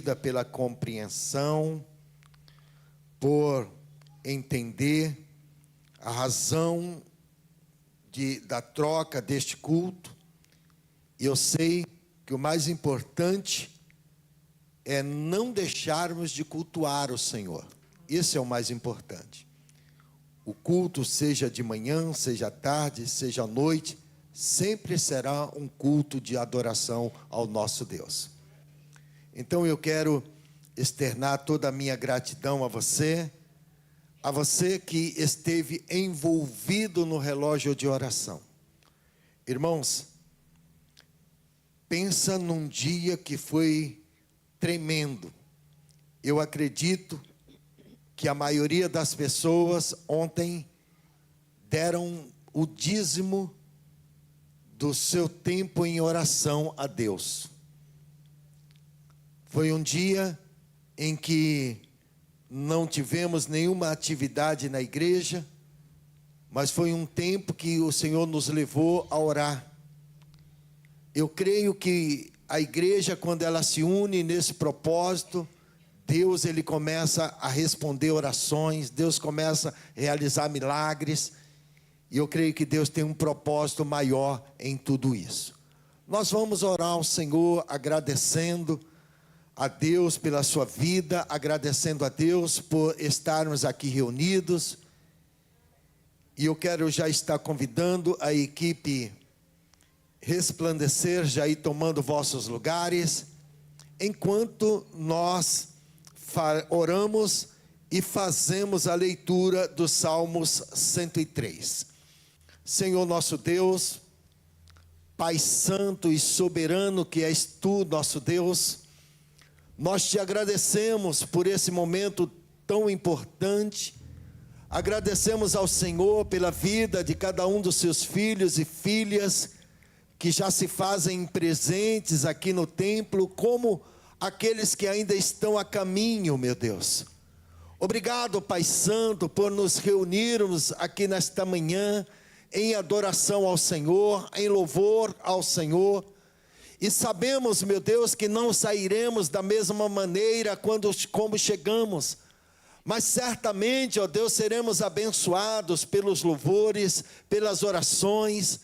preenchida pela compreensão, por entender a razão da troca deste culto. E eu sei que o mais importante é não deixarmos de cultuar o Senhor. Isso é o mais importante. O culto, seja de manhã, seja à tarde, seja à noite, sempre será um culto de adoração ao nosso Deus. Então eu quero externar toda a minha gratidão a você que esteve envolvido no relógio de oração. Irmãos, pensa num dia que foi tremendo. Eu acredito que a maioria das pessoas ontem deram o dízimo do seu tempo em oração a Deus. Foi um dia em que não tivemos nenhuma atividade na igreja, mas foi um tempo que o Senhor nos levou a orar. Eu creio que a igreja, quando ela se une nesse propósito, Deus, ele começa a responder orações, Deus começa a realizar milagres, e eu creio que Deus tem um propósito maior em tudo isso. Nós vamos orar ao Senhor, agradecendo a Deus pela sua vida, agradecendo a Deus por estarmos aqui reunidos, e eu quero já estar convidando a equipe resplandecer, já ir tomando vossos lugares, enquanto nós oramos e fazemos a leitura dos Salmos 103. Senhor nosso Deus, Pai santo e soberano que és tu, nosso Deus, nós te agradecemos por esse momento tão importante. Agradecemos ao Senhor pela vida de cada um dos seus filhos e filhas que já se fazem presentes aqui no templo, como aqueles que ainda estão a caminho, meu Deus. Obrigado, Pai Santo, por nos reunirmos aqui nesta manhã, em adoração ao Senhor, em louvor ao Senhor. E sabemos, meu Deus, que não sairemos da mesma maneira como chegamos. Mas certamente, ó Deus, seremos abençoados pelos louvores, pelas orações,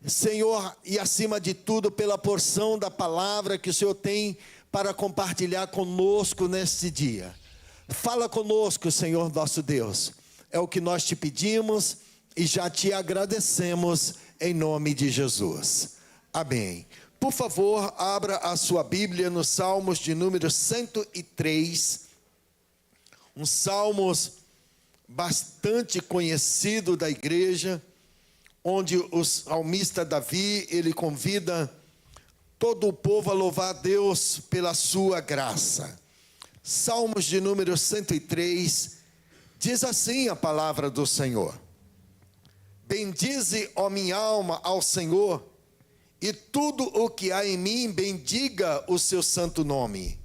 Senhor, e acima de tudo, pela porção da palavra que o Senhor tem para compartilhar conosco neste dia. Fala conosco, Senhor nosso Deus. É o que nós te pedimos e já te agradecemos em nome de Jesus. Amém. Por favor, abra a sua Bíblia nos Salmos de número 103. Um Salmos bastante conhecido da igreja, onde o salmista Davi, ele convida todo o povo a louvar a Deus pela sua graça. Salmos de número 103, diz assim a palavra do Senhor: bendize, ó minha alma, ao Senhor, e tudo o que há em mim, bendiga o seu santo nome.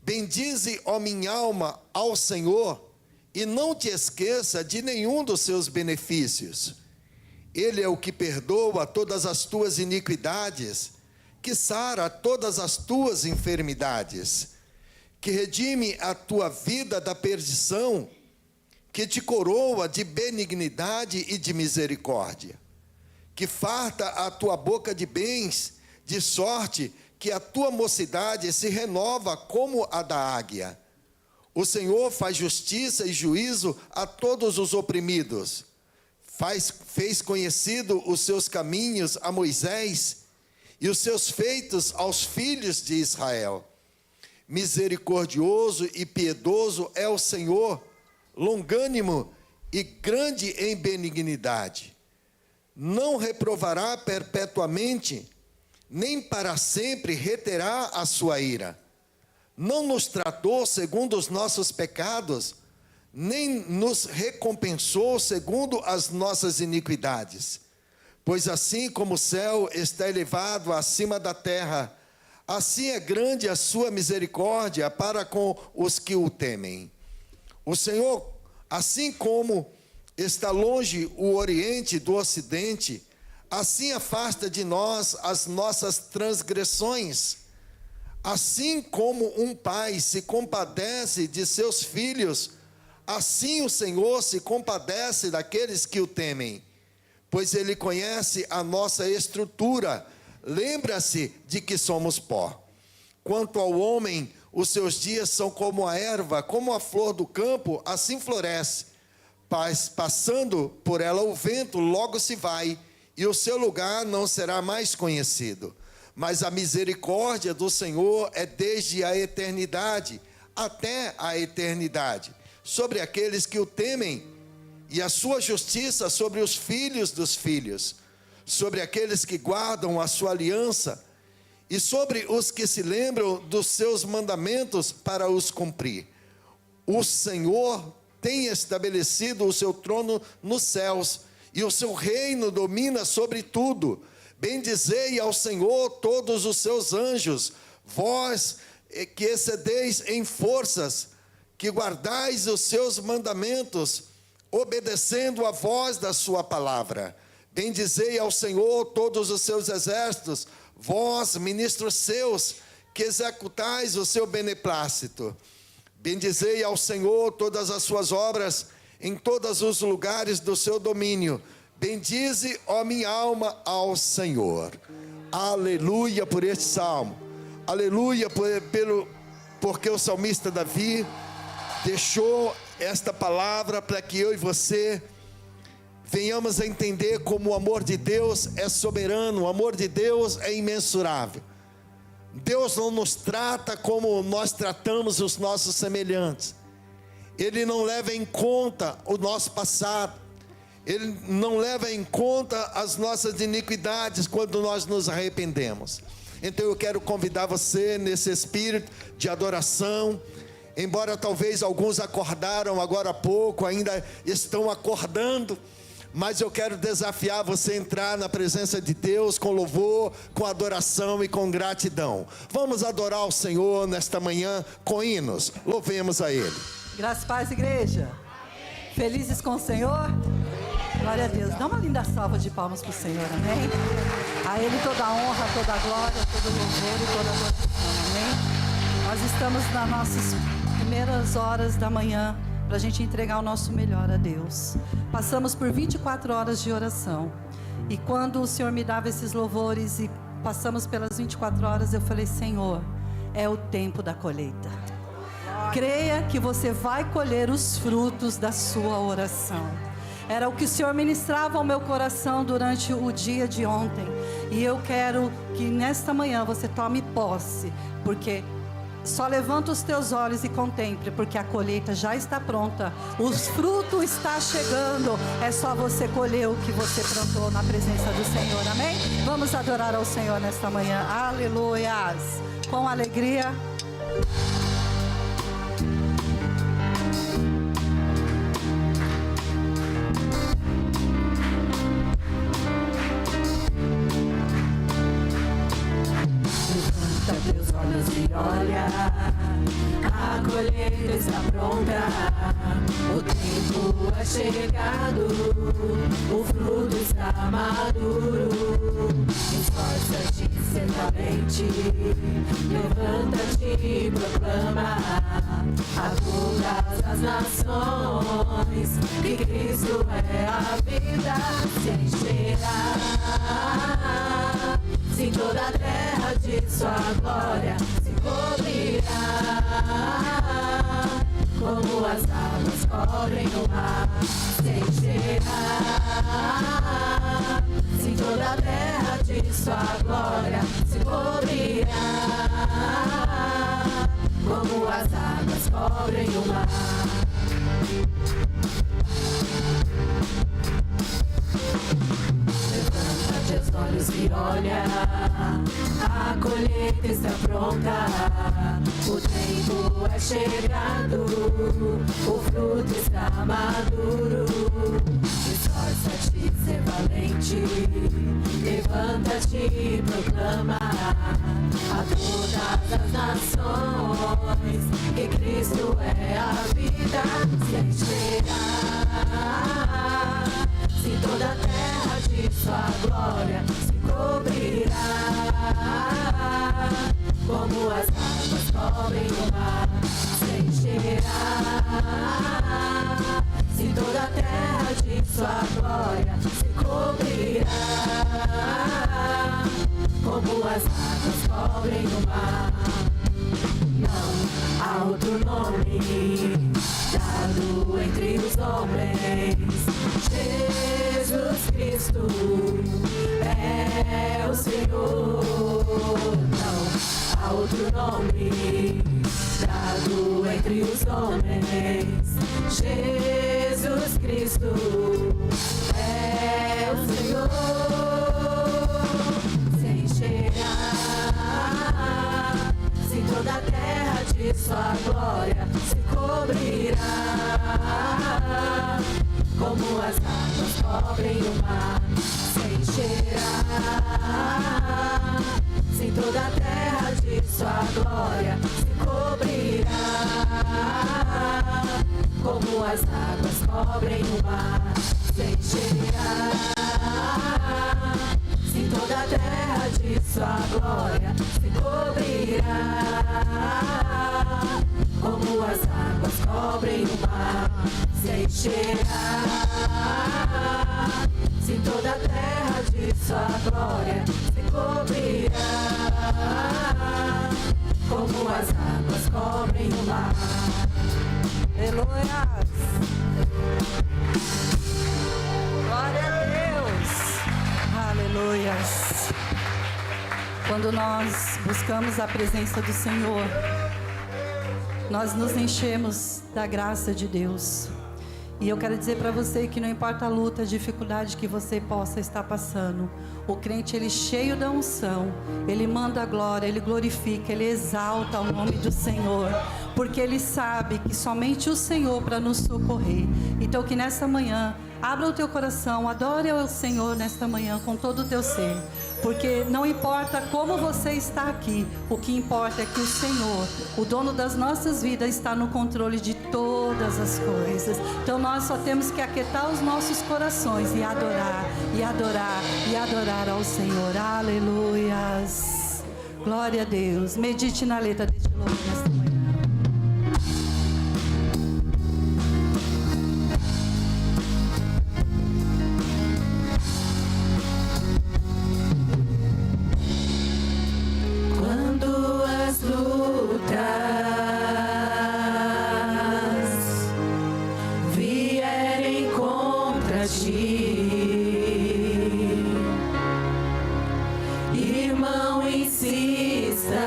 Bendize, ó minha alma, ao Senhor, e não te esqueça de nenhum dos seus benefícios. Ele é o que perdoa todas as tuas iniquidades, que sara todas as tuas enfermidades, que redime a tua vida da perdição, que te coroa de benignidade e de misericórdia, que farta a tua boca de bens, de sorte que a tua mocidade se renova como a da águia. O Senhor faz justiça e juízo a todos os oprimidos. Fez conhecido os seus caminhos a Moisés e os seus feitos aos filhos de Israel. Misericordioso e piedoso é o Senhor, longânimo e grande em benignidade. Não reprovará perpetuamente, nem para sempre reterá a sua ira. Não nos tratou segundo os nossos pecados, nem nos recompensou segundo as nossas iniquidades. Pois assim como o céu está elevado acima da terra, assim é grande a sua misericórdia para com os que o temem. O Senhor, assim como está longe o oriente do ocidente, assim afasta de nós as nossas transgressões. Assim como um pai se compadece de seus filhos, assim o Senhor se compadece daqueles que o temem, pois Ele conhece a nossa estrutura, lembra-se de que somos pó. Quanto ao homem, os seus dias são como a erva, como a flor do campo, assim floresce. Passando por ela o vento, logo se vai, e o seu lugar não será mais conhecido. Mas a misericórdia do Senhor é desde a eternidade até a eternidade sobre aqueles que o temem, e a sua justiça sobre os filhos dos filhos, sobre aqueles que guardam a sua aliança, e sobre os que se lembram dos seus mandamentos para os cumprir. O Senhor tem estabelecido o seu trono nos céus, e o seu reino domina sobre tudo. Bendizei ao Senhor todos os seus anjos, vós que excedeis em forças, que guardais os seus mandamentos, obedecendo a voz da sua palavra. Bendizei ao Senhor todos os seus exércitos, vós, ministros seus, que executais o seu beneplácito. Bendizei ao Senhor todas as suas obras, em todos os lugares do seu domínio. Bendize, ó minha alma, ao Senhor. Aleluia por este salmo. Aleluia porque o salmista Davi deixou esta palavra para que eu e você venhamos a entender como o amor de Deus é soberano, o amor de Deus é imensurável. Deus não nos trata como nós tratamos os nossos semelhantes. Ele não leva em conta o nosso passado. Ele não leva em conta as nossas iniquidades quando nós nos arrependemos. Então eu quero convidar você nesse espírito de adoração. Embora talvez alguns acordaram agora há pouco, ainda estão acordando, mas eu quero desafiar você a entrar na presença de Deus com louvor, com adoração e com gratidão. Vamos adorar o Senhor nesta manhã com hinos. Louvemos a Ele. Graças e paz, igreja. Amém. Felizes com o Senhor? Glória a Deus. Dá uma linda salva de palmas para o Senhor, amém? A Ele toda a honra, toda a glória, todo o louvor e toda a adoração, amém? Nós estamos nas nossas primeiras horas da manhã para a gente entregar o nosso melhor a Deus. Passamos por 24 horas de oração. E quando o Senhor me dava esses louvores e passamos pelas 24 horas, eu falei: Senhor, é o tempo da colheita. Creia que você vai colher os frutos da sua oração. Era o que o Senhor ministrava ao meu coração durante o dia de ontem. E eu quero que nesta manhã você tome posse, porque só levanta os teus olhos e contemple, porque a colheita já está pronta. Os frutos estão chegando. É só você colher o que você plantou na presença do Senhor, amém? Vamos adorar ao Senhor nesta manhã. Aleluias. Com alegria. Teus olhos e olha, a colheita está pronta, o tempo é chegado, o fruto está maduro. Esforça-te, ser valente, levanta-te e proclama a todas as nações que Cristo é a vida, se encherá. Sim, toda a terra de sua glória se cobrirá, como as águas cobrem o mar, se encherá. Sim, toda a terra de sua glória se cobrirá, como as águas cobrem o mar. Levanta-te os olhos e olha, a colheita está pronta, o tempo é chegado, o fruto está maduro. Esforça-te, ser valente, levanta-te e proclama a todas as nações que Cristo é a vida, se encherá. Se toda a terra de sua glória se cobrirá, como as águas cobrem o mar, se encherá. Se toda a terra de sua glória se cobrirá, como as águas cobrem o mar. Não há outro nome dado entre os homens. Jesus Cristo é o Senhor. Não há outro nome dado entre os homens. Jesus Cristo é o Senhor. Se encherá, se toda a terra de sua glória se cobrirá, como as águas cobrem o mar, se encherá. Se toda a terra de sua glória se cobrirá, como as águas cobrem o mar, se encherá. Se toda a terra de sua glória se cobrirá, como as águas cobrem o mar, se encherá. Se toda a terra de sua glória se cobrirá, como as águas cobrem o mar. Aleluia! Glória a Deus! Aleluia! Quando nós buscamos a presença do Senhor, nós nos enchemos da graça de Deus. E eu quero dizer para você que não importa a luta, a dificuldade que você possa estar passando, o crente, ele cheio da unção, ele manda a glória, ele glorifica, ele exalta o nome do Senhor, porque ele sabe que somente o Senhor para nos socorrer. Então que nessa manhã, abra o teu coração, adore ao Senhor nesta manhã com todo o teu ser, porque não importa como você está aqui, o que importa é que o Senhor, o dono das nossas vidas, está no controle de todas as coisas. Então nós só temos que aquietar os nossos corações e adorar, e adorar, e adorar ao Senhor. Aleluias! Glória a Deus. Medite na letra deste louvor nesta manhã. Irmão, insista,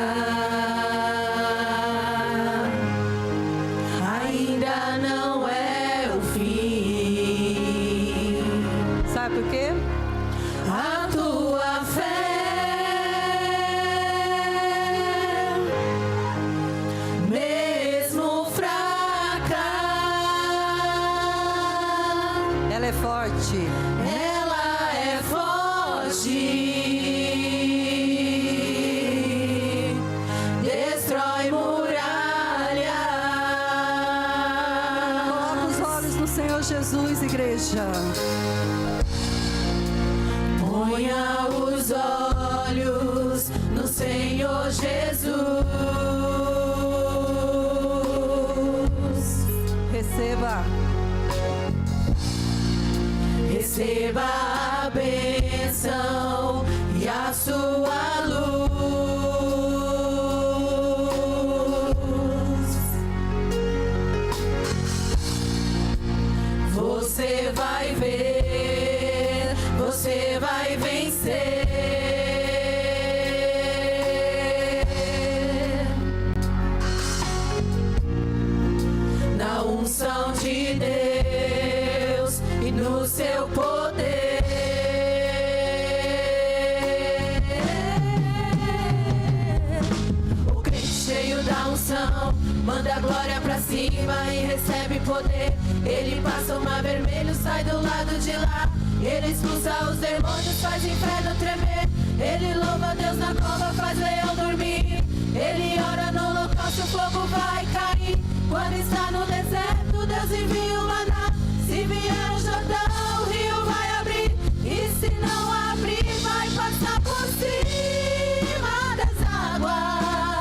ainda não é o fim. Sabe por quê? A tua fé, mesmo fraca, Ela é forte. ela é forte. Destrói muralha. Coloca os olhos no Senhor Jesus, igreja. Ponha os olhos no Senhor Jesus. Receba. Receba a bênção e a sua luz. Você vai ver, você vai vencer. Na unção de Deus e no seu poder. O crente cheio da unção manda a glória pra cima e recebe poder. Ele passa o mar vermelho, sai do lado de lá. Ele expulsa os demônios, faz o inferno tremer. Ele louva a Deus na cova, faz leão dormir. Ele ora no holocausto, o fogo vai cair. Quando está no deserto, Deus envia o maná. Se vier o Jordão, o rio vai abrir. E se não abrir, vai passar por cima das águas.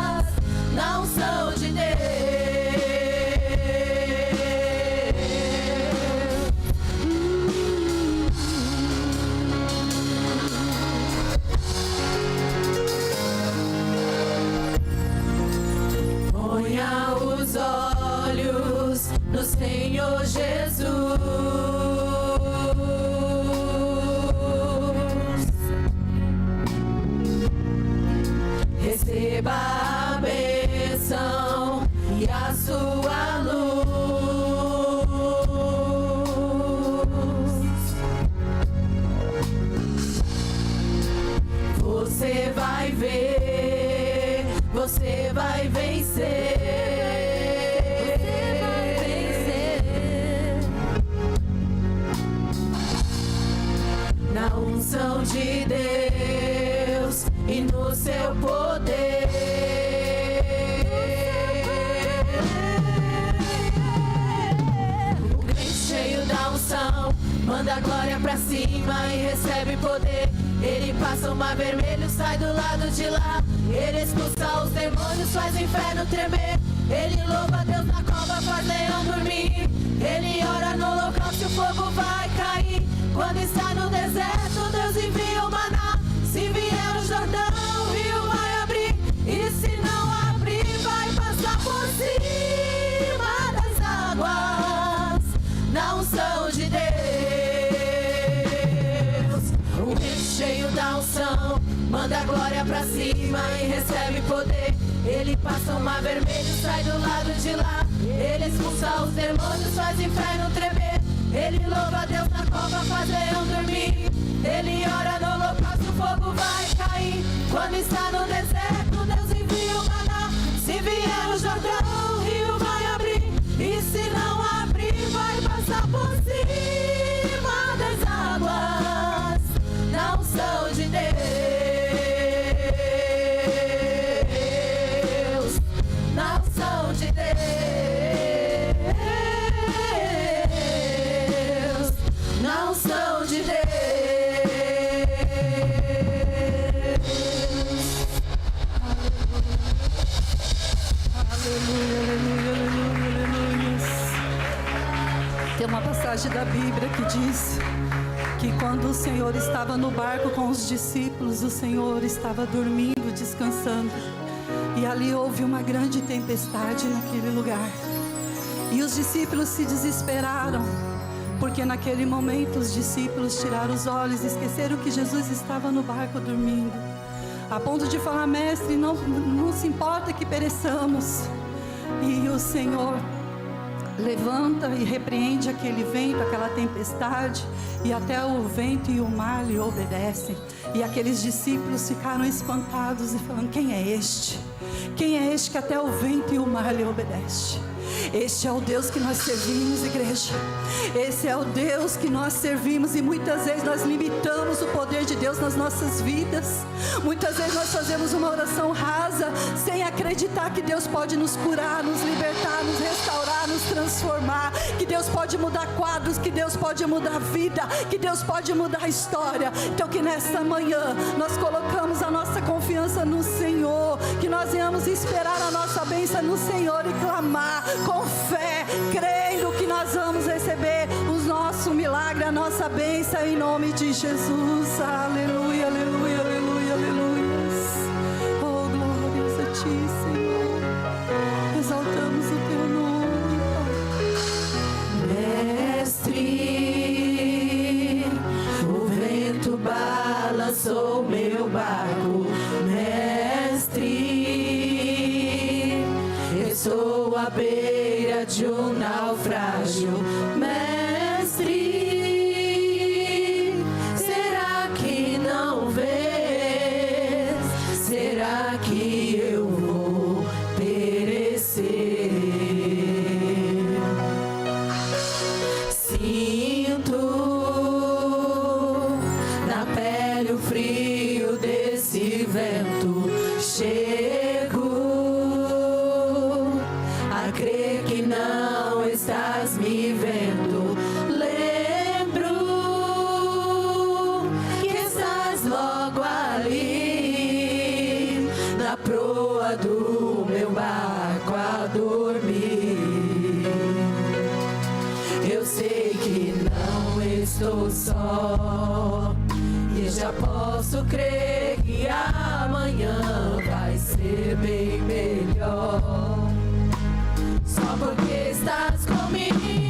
Senhor Jesus. Receba a bênção e a sua luz. Você vai ver, você vai vencer. Você vai vencer. Na unção de Deus e no seu poder. O crente cheio da unção manda a glória pra cima e recebe poder. Ele passa o mar vermelho, sai do lado de lá. Ele expulsa os demônios, faz o inferno tremer. Ele louva a Deus na cova, faz leão dormir. Ele ora no local se o fogo vai cair. Quando está no deserto, Deus envia o maná. Se vier o Jordão, o rio vai abrir. E se não abrir, vai passar por cima das águas. Na unção de Deus. O crente cheio da unção manda a glória pra cima e recebe poder. Ele passa o mar vermelho, sai do lado de lá. Ele expulsa os demônios, faz o inferno tremer. Ele louva a Deus na cova, faz leão dormir. Ele ora no local se o fogo vai cair. Quando está no deserto, Deus envia o maná. Se vier o Jordão, o rio vai abrir. E se não abrir, vai passar por cima das águas. Na unção de Deus. Na unção de Deus. Na unção de Deus. Aleluia, aleluia, aleluia, aleluia. Tem uma passagem da Bíblia que diz que quando o Senhor estava no barco com os discípulos, o Senhor estava dormindo, descansando. E ali houve uma grande tempestade naquele lugar. E os discípulos se desesperaram, porque naquele momento os discípulos tiraram os olhos e esqueceram que Jesus estava no barco dormindo. A ponto de falar: mestre, não se importa que pereçamos. E o Senhor levanta e repreende aquele vento, aquela tempestade, e até o vento e o mar lhe obedecem. E aqueles discípulos ficaram espantados e falando: quem é este? Quem é este que até o vento e o mar lhe obedece? Este é o Deus que nós servimos, igreja. Esse é o Deus que nós servimos. E muitas vezes nós limitamos o poder de Deus nas nossas vidas. Muitas vezes nós fazemos uma oração rasa, sem acreditar que Deus pode nos curar, nos libertar, nos restaurar, nos transformar. Que Deus pode mudar quadros, que Deus pode mudar vida, que Deus pode mudar a história. Então que nesta manhã nós colocamos a nossa confiança no Senhor, que nós venhamos esperar a nossa bênção no Senhor e clamar com fé, crendo que nós vamos receber o nosso milagre, a nossa bênção em nome de Jesus. Aleluia, aleluia, aleluia, aleluia. Oh, glórias a ti, Senhor. Exaltamos o teu nome, Pai. Mestre, o vento balançou meu barco. Mestre, estou à beira de um naufrágio. Mestre, será que não vês? Será que eu vou perecer? Sinto na pele o frio desse vento. Chego a crer que não estás me vendo. Lembro que estás logo ali, na proa do meu barco a dormir. Eu sei que não estou só, e já posso crer que amanhã vai ser bem melhor. Só porque estás comigo.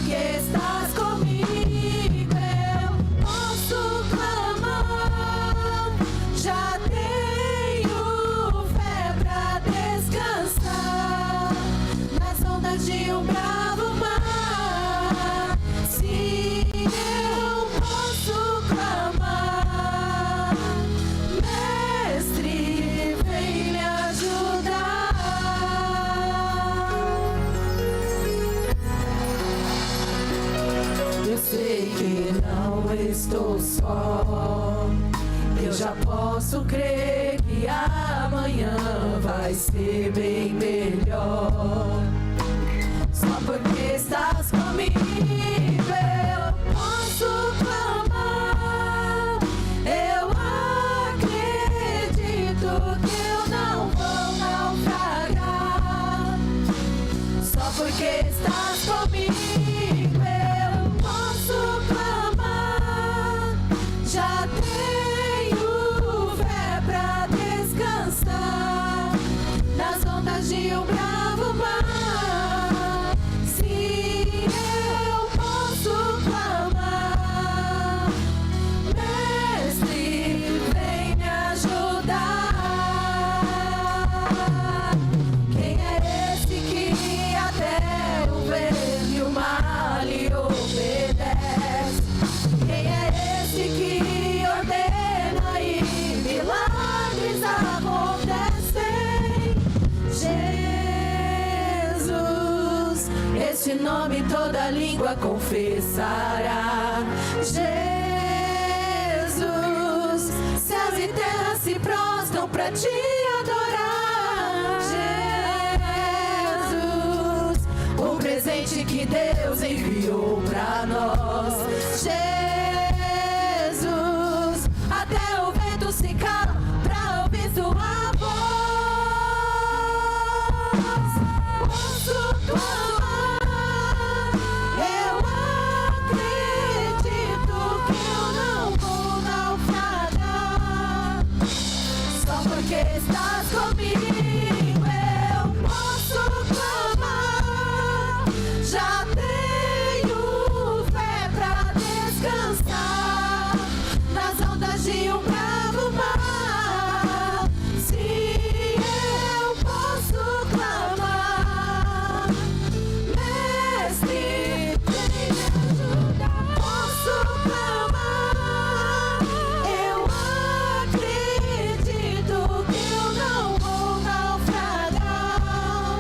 porque estás comigo, eu posso clamar. Já tenho fé pra descansar nas ondas de um bravo mar. Sim, eu posso clamar. Mestre, vem me ajudar. Eu sei que não estou só. Eu já posso crer que amanhã vai ser bem melhor. Só porque estás comigo, eu posso clamar. Eu acredito que eu não vou naufragar. Só porque estás comigo, eu posso clamar. Já tenho fé pra descansar nas ondas de um bravo mar. Sim, eu posso clamar. Mestre, vem me ajudar. Quem é esse que até o vento e o mar lhe obedece? Quem é esse que ordena e milagres acontecem? Jesus, este nome toda língua confessará. Jesus, céus e terra se prostram pra te adorar. Jesus, o presente que Deus enviou pra nós. Jesus, até o vento se cala pra ouvir tua voz. Posso clamar. Eu acredito que eu não vou naufragar. Só porque estás comigo, eu posso clamar. Já tenho fé pra descansar nas ondas de um bravo mar. Sim, eu posso clamar. Mestre, vem me ajudar. Posso clamar. Eu acredito que eu não vou naufragar.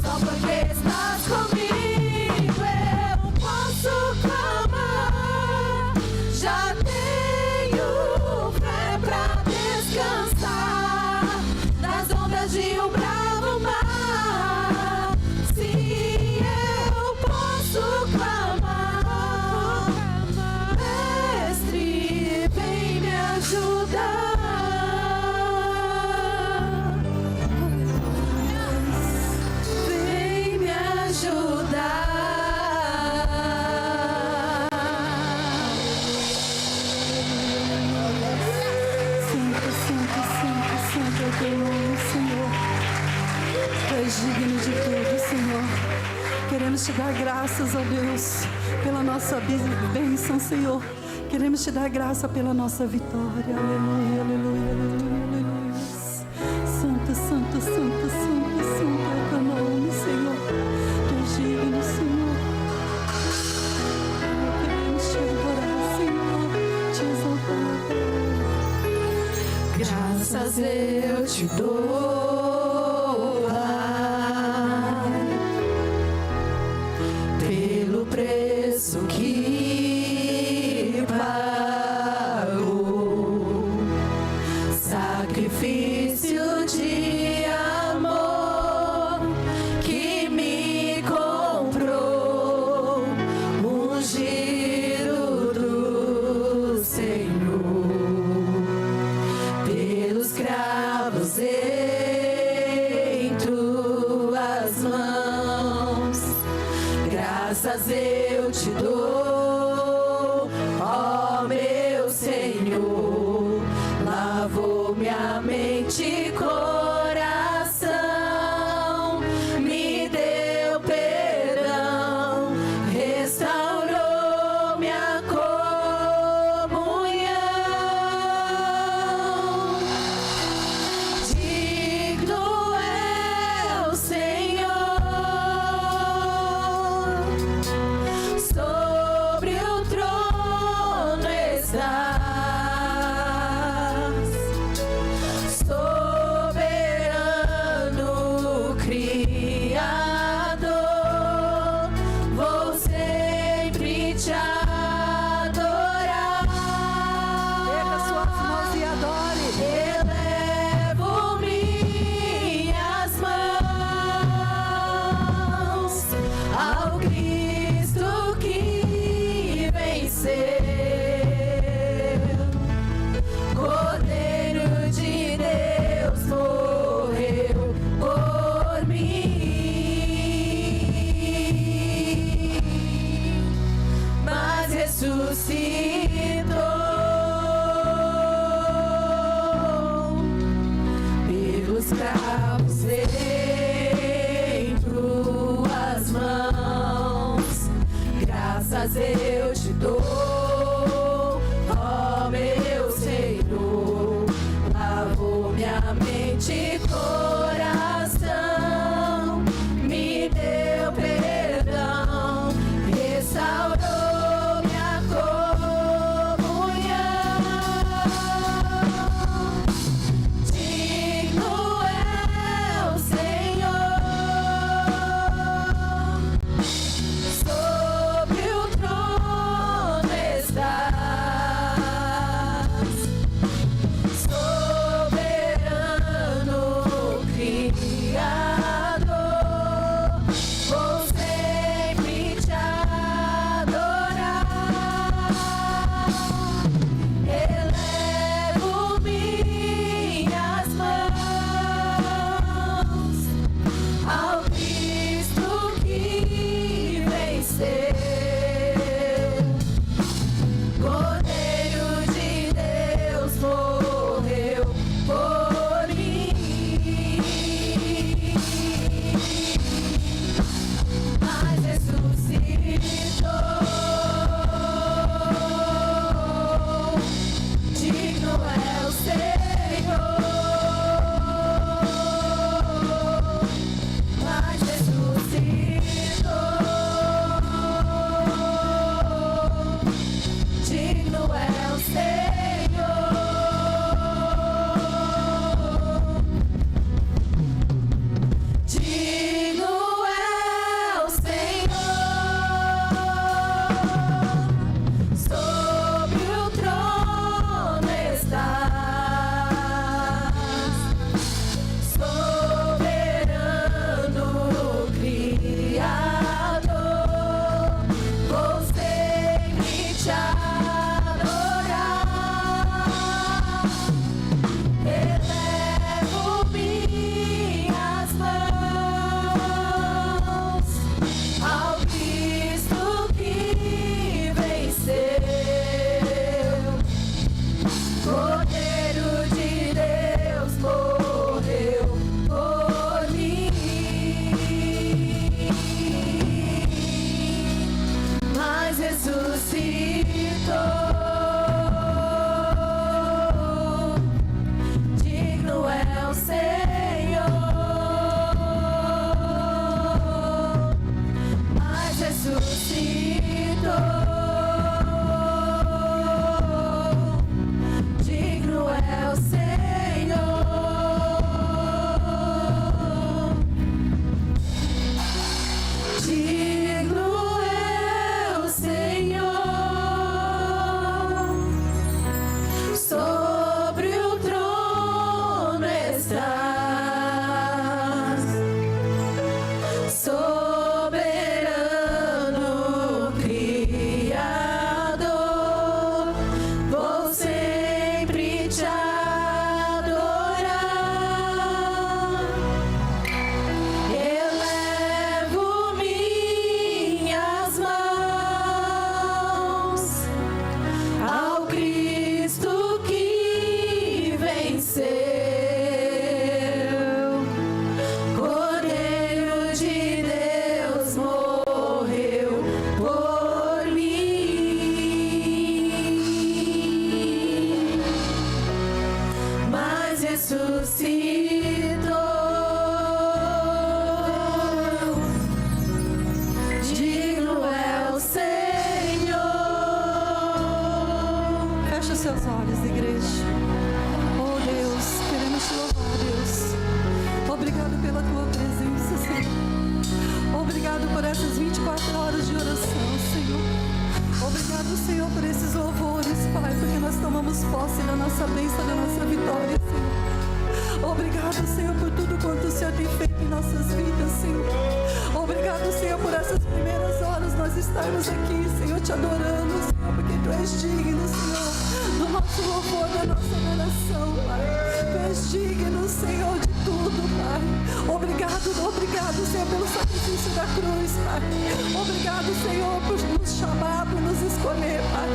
Só porque estás comigo, eu posso clamar. Já tenho fé pra descansar nas ondas de um bravo mar. Sim, eu posso clamar. Mestre, vem me ajudar. Vem me ajudar. Santo é o teu nome, Senhor. Tu és digno de tudo, Senhor. Queremos te dar graças, ó Deus, pela nossa bênção, Senhor. Queremos te dar graça pela nossa vitória. Aleluia, aleluia, aleluia, aleluia. Santo, santo, santo, santo, santo é o teu nome, Senhor. Tu és digno, Senhor. Queremos te adorar, Senhor, te exaltar. Graças eu te dou, Pai, pelo preço que pagou, sacrifício de amor que me comprou, ungido do Senhor. Pelos cravos em tuas mãos, graças eu te dou, ó meu Senhor. Lavou minha mente e coração, me deu perdão, sempre te adorar. Erga suas mãos e adore. Elevo minhas mãos ao Cristo que venceu. Cordeiro de Deus morreu por mim, mas ressuscitou. Pelos cravos em tuas mãos, graças eu te dou, ó meu Senhor. Lavou minha mente e coração, me deu perdão, restaurou minha comunhão. Digno é o Senhor, sobre o trono estás, soberano Criador, vou sempre te adorar. Elevo minhas mãos ao Cristo que venceu. Cordeiro de Deus morreu por mim, mas ressuscitou. Digno é o Senhor, mas ressuscitou. Digno é o Senhor, digno é o Senhor, sobre o trono estás, soberano Criador, vou sempre te adorar. Elevo minhas mãos ao Cristo que venceu. Cordeiro de Deus morreu por mim, mas ressuscitou. Digno é o Senhor, mas ressuscitou. Digno é o Senhor, digno é o Senhor, nossa bênção, da nossa vitória, Senhor. Obrigado, Senhor, por tudo quanto o Senhor tem feito em nossas vidas, Senhor. Obrigado, Senhor, por essas primeiras horas nós estarmos aqui, Senhor, te adorando, Senhor, porque Tu és digno, Senhor, do nosso louvor, da nossa adoração, Pai. Tu és digno, Senhor, de tudo, Pai. Obrigado, Senhor, pelo sacrifício da cruz, Pai. Obrigado, Senhor, por nos chamar, por nos escolher, Pai.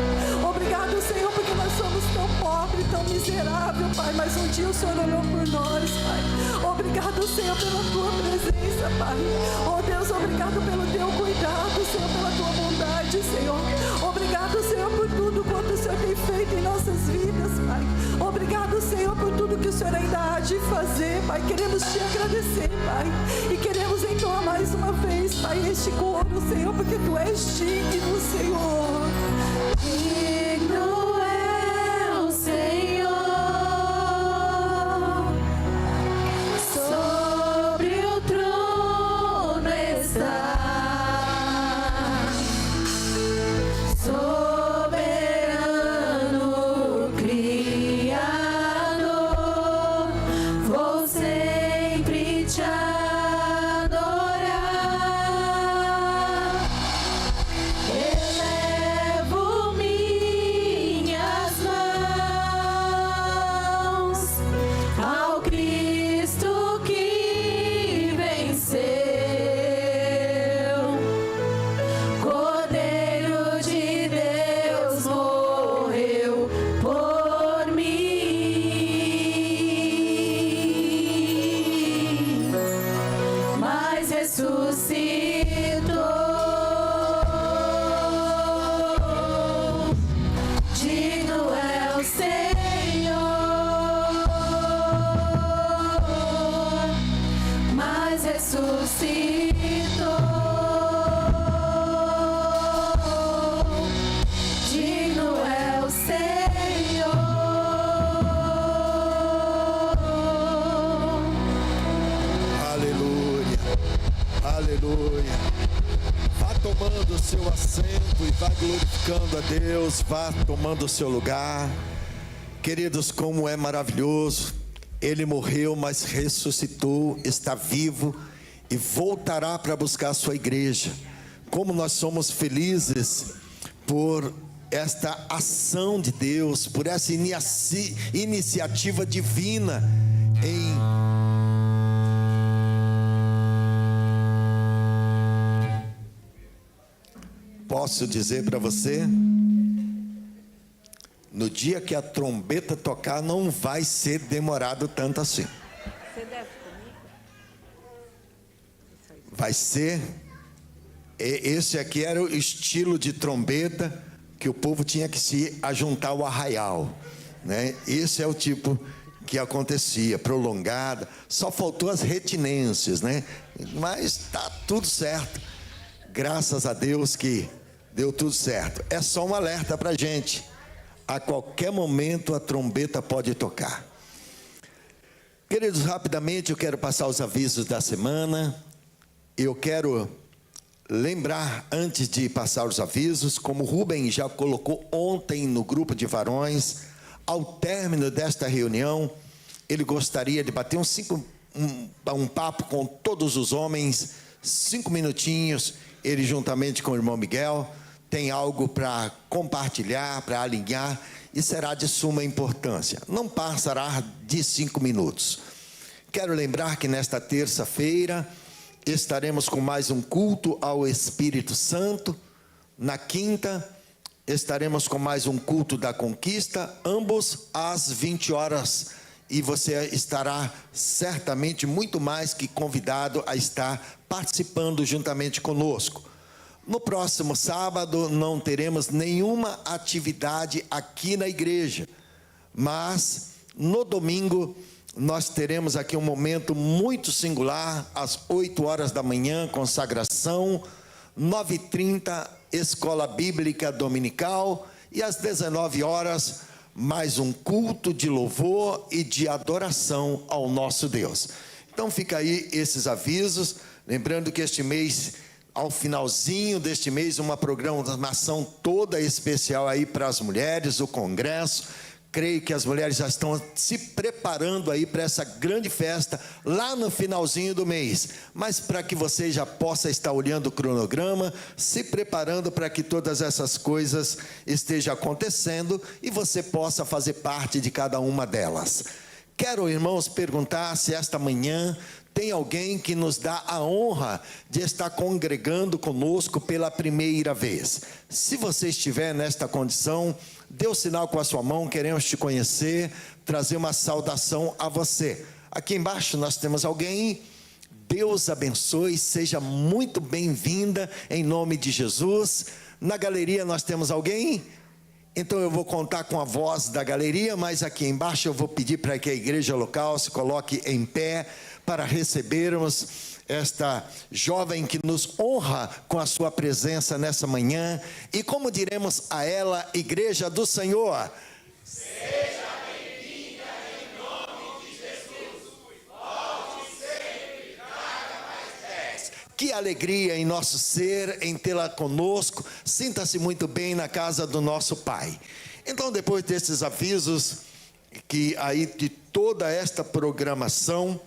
Obrigado, Senhor, porque nós somos tão pobres, tão miseráveis, Pai, mas um dia o Senhor olhou por nós, Pai. Obrigado, Senhor, pela Tua presença, Pai. Oh Deus, obrigado pelo Teu cuidado, Senhor, pela Tua bondade, Senhor. Obrigado, Senhor, por tudo quanto o Senhor tem feito em nossas vidas, Pai. Obrigado, Senhor, por tudo que o Senhor ainda há de fazer, Pai. Queremos Te agradecer, Pai. E queremos entoar mais uma vez, Pai, este coro, Senhor, porque Tu és digno, Senhor. Digno é o Senhor, sobre o trono está, soberano Criador, vou sempre te adorar. Elevo minhas mãos ao Cristo que venceu, Cordeiro de Deus morreu por mim, mas ressuscitou. Digno é o Senhor, mas ressuscitou. Digno é o Senhor. Aleluia, aleluia. Vá tomando o seu assento e vá glorificando a Deus, vá tomando o seu lugar. Queridos, como é maravilhoso, Ele morreu, mas ressuscitou, está vivo e voltará para buscar a sua igreja. Como nós somos felizes por esta ação de Deus, por essa iniciativa divina em posso dizer para você, no dia que a trombeta tocar, não vai ser demorado tanto assim. Vai ser, esse aqui era o estilo de trombeta que o povo tinha que se ajuntar ao arraial, né? Esse é o tipo que acontecia, prolongada, só faltou as retinências, né? Mas está tudo certo, graças a Deus que deu tudo certo. É só um alerta para a gente, a qualquer momento a trombeta pode tocar. Queridos, rapidamente eu quero passar os avisos da semana. Eu quero lembrar, antes de passar os avisos, como o Rubem já colocou ontem no grupo de varões, ao término desta reunião, ele gostaria de bater um papo com todos os homens, 5 minutinhos. Ele, juntamente com o irmão Miguel, tem algo para compartilhar, para alinhar, e será de suma importância. Não passará de 5 minutos. Quero lembrar que nesta terça-feira estaremos com mais um culto ao Espírito Santo. Na quinta, estaremos com mais um culto da conquista, ambos às 20 horas. E você estará certamente muito mais que convidado a estar participando juntamente conosco. No próximo sábado não teremos nenhuma atividade aqui na igreja, mas no domingo nós teremos aqui um momento muito singular, às 8 horas da manhã, consagração, 9h30, escola bíblica dominical, e às 19 horas, mais um culto de louvor e de adoração ao nosso Deus. Então fica aí esses avisos, lembrando que este mês, ao finalzinho deste mês, uma programação toda especial aí para as mulheres, o congresso. creio que as mulheres já estão se preparando aí para essa grande festa lá no finalzinho do mês. Mas para que você já possa estar olhando o cronograma, se preparando para que todas essas coisas estejam acontecendo e você possa fazer parte de cada uma delas. Quero, irmãos, perguntar se esta manhã tem alguém que nos dá a honra de estar congregando conosco pela primeira vez. Se você estiver nesta condição, dê o sinal com a sua mão, queremos te conhecer, trazer uma saudação a você. Aqui embaixo nós temos alguém. Deus abençoe, seja muito bem-vinda em nome de Jesus. Na galeria nós temos alguém? Então eu vou contar com a voz da galeria, mas aqui embaixo eu vou pedir para que a igreja local se coloque em pé para recebermos esta jovem que nos honra com a sua presença nessa manhã. E como diremos a ela, Igreja do Senhor? Seja bem-vinda em nome de Jesus. Volte sempre, traga mais 10. Que alegria em nosso ser, em tê-la conosco. Sinta-se muito bem na casa do nosso Pai. Então, depois desses avisos, que aí de toda esta programação,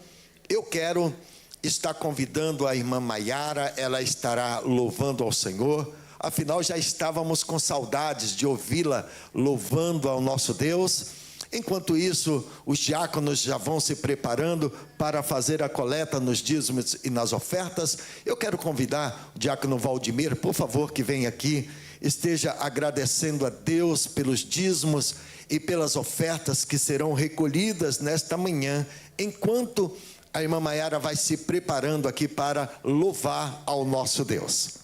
eu quero estar convidando a irmã Maiara, ela estará louvando ao Senhor. Afinal, já estávamos com saudades de ouvi-la louvando ao nosso Deus. Enquanto isso, os diáconos já vão se preparando para fazer a coleta nos dízimos e nas ofertas. Eu quero convidar o diácono Valdimir, por favor, que venha aqui, esteja agradecendo a Deus pelos dízimos e pelas ofertas que serão recolhidas nesta manhã, enquanto a irmã Maiara vai se preparando aqui para louvar ao nosso Deus.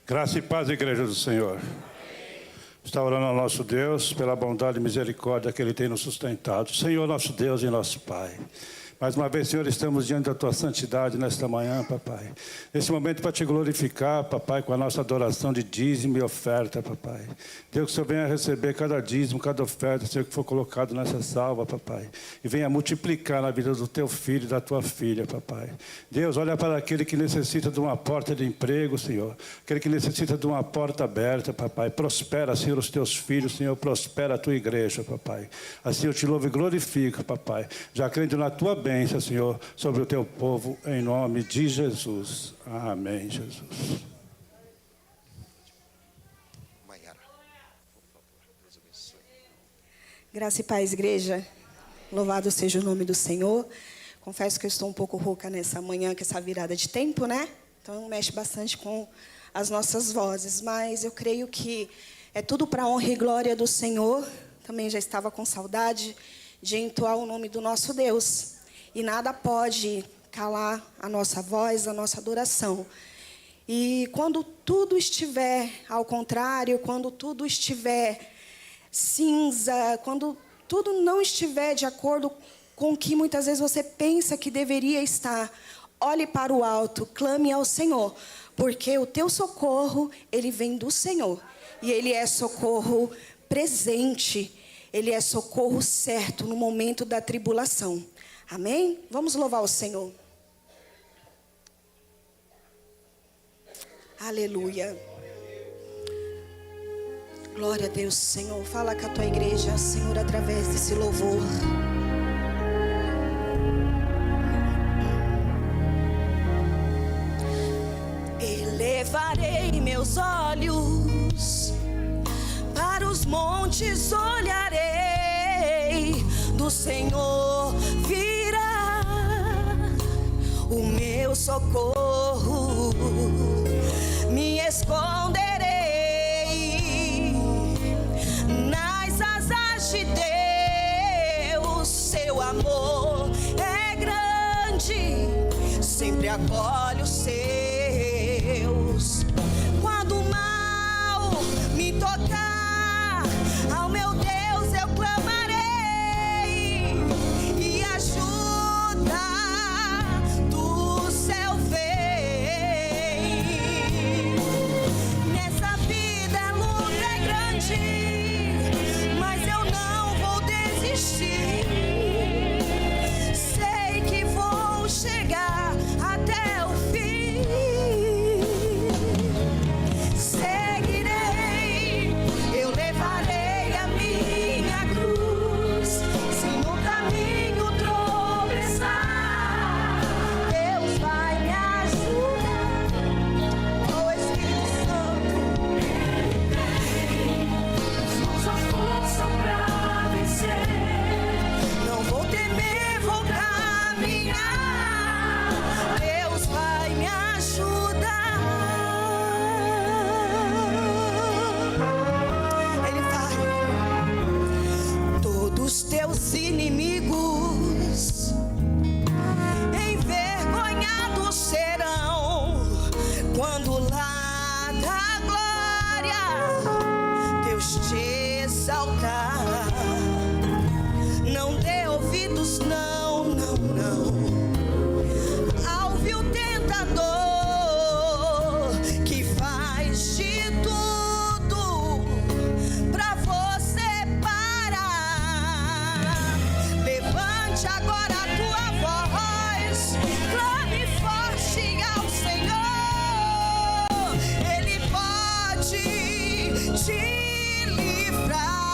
Graça e paz, igreja do Senhor. Está orando ao nosso Deus pela bondade e misericórdia que Ele tem nos sustentado. Senhor, nosso Deus e nosso Pai. Mais uma vez, Senhor, estamos diante da Tua santidade nesta manhã, Papai. Nesse momento para Te glorificar, Papai, com a nossa adoração de dízimo e oferta, Papai. Deus, que o Senhor venha receber cada dízimo, cada oferta, Senhor, que for colocado nessa salva, Papai. E venha multiplicar na vida do Teu filho e da Tua filha, Papai. Deus, olha para aquele que necessita de uma porta de emprego, Senhor. Aquele que necessita de uma porta aberta, Papai. Prospera, Senhor, os Teus filhos, Senhor. Prospera a Tua igreja, Papai. Assim eu Te louvo e glorifico, Papai. Já crendo na Tua bênção, Senhor, sobre o Teu povo, em nome de Jesus. Amém, Jesus. Graça e paz, igreja. Louvado seja o nome do Senhor. Confesso que eu estou um pouco rouca nessa manhã, com essa virada de tempo, né? Então mexe bastante com as nossas vozes. Mas eu creio que é tudo para a honra e glória do Senhor. Também já estava com saudade de entoar o nome do nosso Deus. E nada pode calar a nossa voz, a nossa adoração. E quando tudo estiver ao contrário, quando tudo estiver cinza, quando tudo não estiver de acordo com o que muitas vezes você pensa que deveria estar, olhe para o alto, clame ao Senhor, porque o teu socorro, ele vem do Senhor. E ele é socorro presente, ele é socorro certo no momento da tribulação. Amém? Vamos louvar o Senhor. Aleluia. Glória a Deus, Senhor. Fala com a tua igreja, Senhor, através desse louvor. Elevarei meus olhos para os montes, olharei, do Senhor virá o meu socorro, me esconderei nas asas de Deus. Seu amor é grande, sempre acolhe os seus. Quando o mal me tocar, ao meu Deus eu clamarei, e ajuda do céu vem. da glória, Deus te exaltar. Não dê ouvidos, não, não, não, ao vil tentador que faz de tudo pra você parar. Levante agora a tua voz, clame forte ao Senhor. Ele pode te livrar.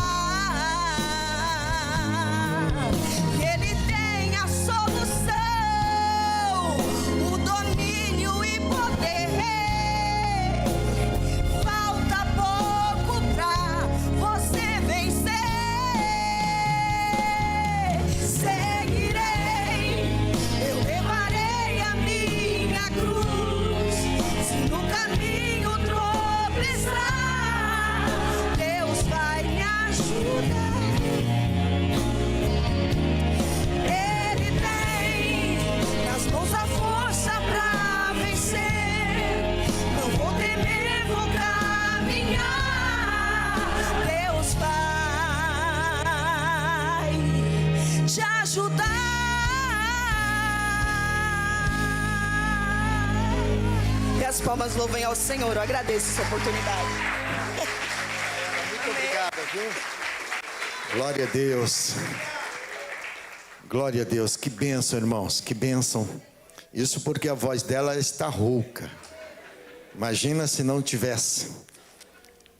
Ele tem a solução, o domínio e poder. Falta pouco pra você vencer. Seguirei, eu levarei a minha cruz. Se no caminho tropeçar, Deus vai me ajudar. Ele tem nas mãos a força pra vencer. Não vou temer, vou caminhar. Deus vai te ajudar. E as palmas louvem ao Senhor. Eu agradeço essa oportunidade. Muito obrigado, viu? Glória a Deus. Glória a Deus. Que bênção, irmãos. Que bênção. Isso porque a voz dela está rouca. Imagina se não tivesse.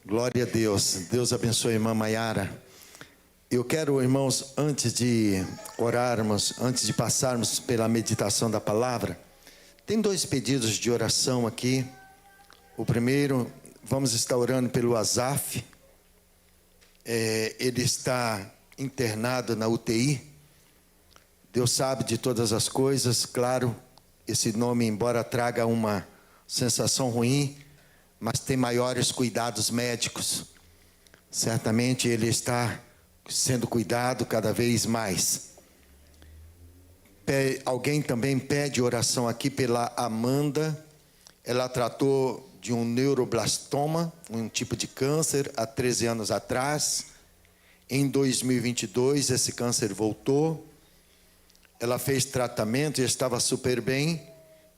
Glória a Deus. Deus abençoe a irmã Maiara. Eu quero, irmãos, antes de orarmos, antes de passarmos pela meditação da palavra, tem 2 pedidos de oração aqui. O primeiro, vamos estar orando pelo Asaf. Ele está internado na UTI. Deus sabe de todas as coisas. Claro, esse nome, embora traga uma sensação ruim, mas tem maiores cuidados médicos. Certamente ele está sendo cuidado cada vez mais. Alguém também pede oração aqui pela Amanda. Ela tratou de um neuroblastoma, um tipo de câncer, há 13 anos atrás. Em 2022, esse câncer voltou. Ela fez tratamento e estava super bem,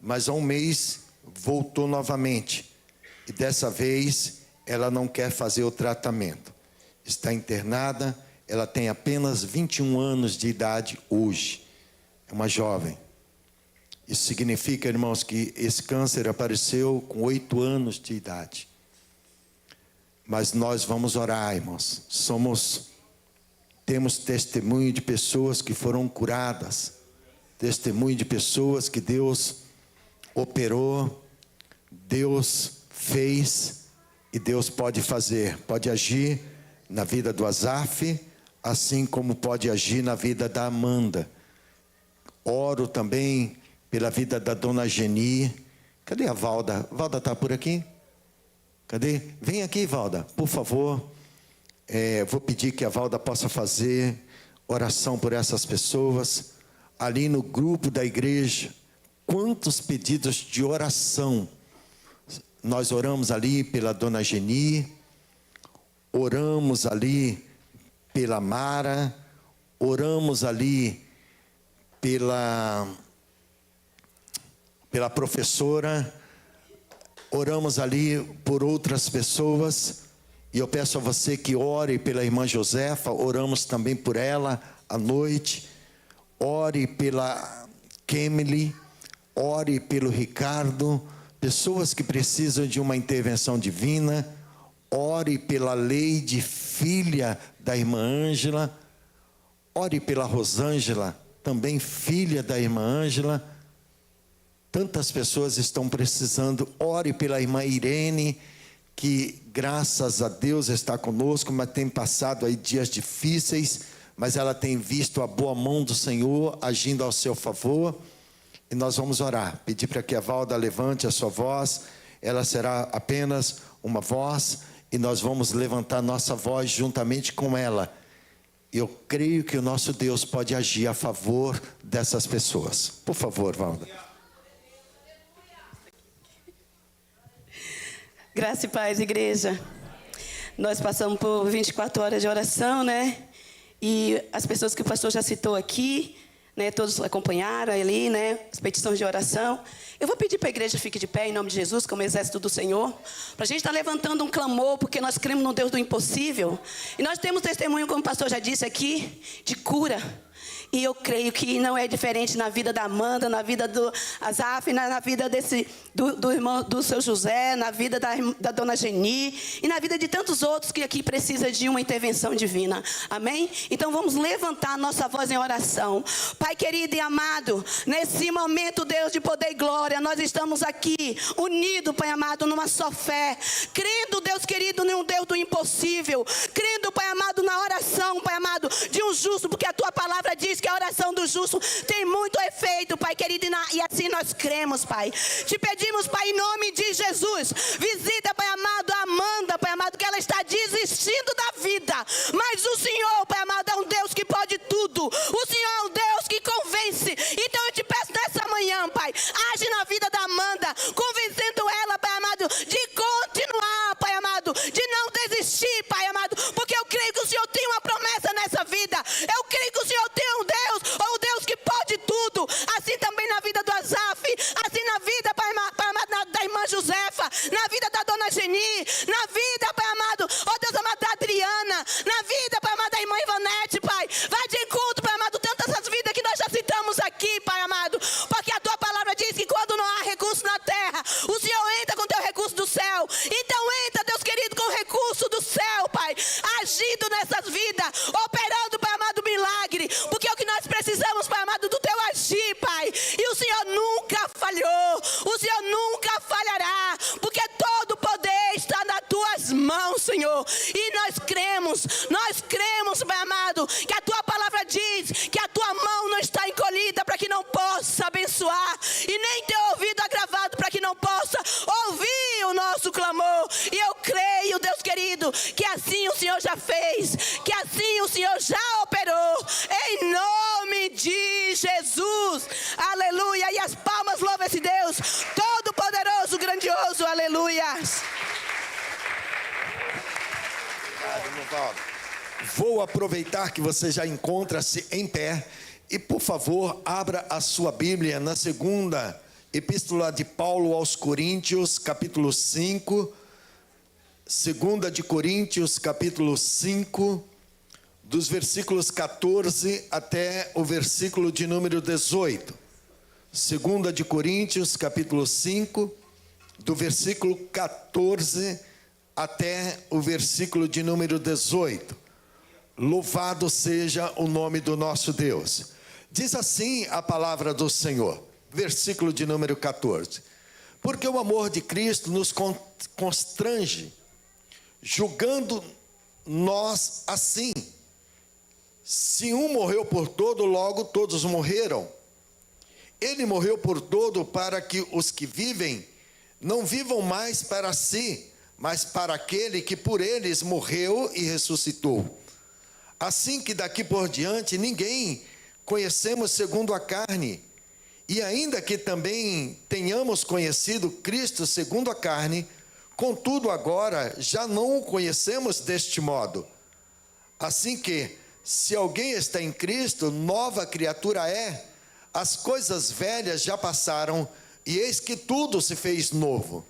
mas há um mês voltou novamente. E dessa vez, ela não quer fazer o tratamento. Está internada, ela tem apenas 21 anos de idade hoje. É uma jovem. Isso significa, irmãos, que esse câncer apareceu com 8 anos de idade. Mas nós vamos orar, irmãos. Temos testemunho de pessoas que foram curadas. Testemunho de pessoas que Deus operou, Deus fez e Deus pode fazer. Pode agir na vida do Asaf, assim como pode agir na vida da Amanda. Oro também pela vida da dona Geni. Cadê a Valda? Valda está por aqui? Cadê? Vem aqui, Valda, por favor. Vou pedir que a Valda possa fazer oração por essas pessoas. Ali no grupo da igreja, quantos pedidos de oração. Nós oramos ali pela dona Geni, oramos ali pela Mara, oramos ali pela professora, oramos ali por outras pessoas, e eu peço a você que ore pela irmã Josefa, oramos também por ela à noite, ore pela Kemily, ore pelo Ricardo, pessoas que precisam de uma intervenção divina, ore pela Leide, filha da irmã Ângela, ore pela Rosângela, também filha da irmã Ângela. Tantas pessoas estão precisando. Ore pela irmã Irene, que graças a Deus está conosco, mas tem passado aí dias difíceis, mas ela tem visto a boa mão do Senhor agindo ao seu favor. E nós vamos orar, pedir para que a Valda levante a sua voz. Ela será apenas uma voz, e nós vamos levantar nossa voz juntamente com ela. Eu creio que o nosso Deus pode agir a favor dessas pessoas. Por favor, Valda. Graça e paz, igreja. Nós passamos por 24 horas de oração, né? E as pessoas que o pastor já citou aqui, né? Todos acompanharam ali, né? As petições de oração. Eu vou pedir para a igreja fique de pé em nome de Jesus, como exército do Senhor. Para a gente estar levantando um clamor, porque nós cremos no Deus do impossível. E nós temos testemunho, como o pastor já disse aqui, de cura. E eu creio que não é diferente na vida da Amanda, na vida do Azaf, na vida do irmão do seu José, na vida da dona Geni e na vida de tantos outros que aqui precisa de uma intervenção divina. Amém? Então vamos levantar a nossa voz em oração. Pai querido e amado, nesse momento, Deus de poder e glória, nós estamos aqui unidos, Pai amado, numa só fé, crendo, Deus querido, em um Deus do impossível, crendo, Pai amado, na oração, Pai amado, de um justo, porque a tua palavra diz que a oração do justo tem muito efeito, Pai querido, e assim nós cremos, Pai. Te pedimos, Pai, em nome de Jesus, visita, Pai amado, a Amanda, Pai amado, que ela está desistindo da vida, mas o Senhor, Pai amado, é um Deus que pode tudo, o Senhor é um Deus que convence. Então eu te peço nessa manhã, Pai, age na vida da Amanda, convencendo ela, Pai amado, de continuar, Pai amado, de não desistir, Pai amado, porque eu creio que o Senhor tem uma promessa nessa vida, eu creio que o Senhor tem um Deus que pode tudo, assim também na vida do Azaf, assim na vida, Pai amado, da irmã Josefa, na vida da dona Geni, na vida, Pai amado, ó Deus amado, da Adriana, na vida, Pai amado, da irmã Ivanete, Pai, vai de encontro, Pai amado, tantas as vidas que nós já citamos aqui, Pai amado, porque a tua palavra diz que quando não há recurso na terra, o Senhor entra com o teu recurso do céu. Então entra, Deus querido, com o recurso do céu, Pai, agindo nessas vidas, operando, Pai amado, milagre, porque é o que nós precisamos, Pai amado, do teu agir, Pai, e o Senhor nunca falhou, o Senhor nunca falhará, porque todo o poder está nas tuas mãos, Senhor, e nós cremos, Pai amado, que a tua palavra diz que a tua mão não está encolhida para que não possa abençoar, e nem teu ouvido agravado para que não possa ouvir o nosso clamor. E eu creio, Deus querido, que assim o Senhor já fez, que assim o Senhor já operou, em nome de Jesus, aleluia. E as palmas louvam esse Deus todo poderoso, grandioso, aleluia. Vou aproveitar que você já encontra-se em pé e, por favor, abra a sua Bíblia na segunda epístola de Paulo aos Coríntios, capítulo 5. Segunda de Coríntios, capítulo 5, dos versículos 14 até o versículo de número 18. Segunda de Coríntios, capítulo 5, do versículo 14 até o versículo de número 18. Louvado seja o nome do nosso Deus. Diz assim a palavra do Senhor, versículo de número 14. Porque o amor de Cristo nos constrange, julgando nós assim: se um morreu por todo, logo todos morreram. Ele morreu por todo para que os que vivem não vivam mais para si, mas para aquele que por eles morreu e ressuscitou. Assim que daqui por diante ninguém conhecemos segundo a carne, e ainda que também tenhamos conhecido Cristo segundo a carne, contudo agora já não o conhecemos deste modo. Assim que, se alguém está em Cristo, nova criatura é, as coisas velhas já passaram, e eis que tudo se fez novo.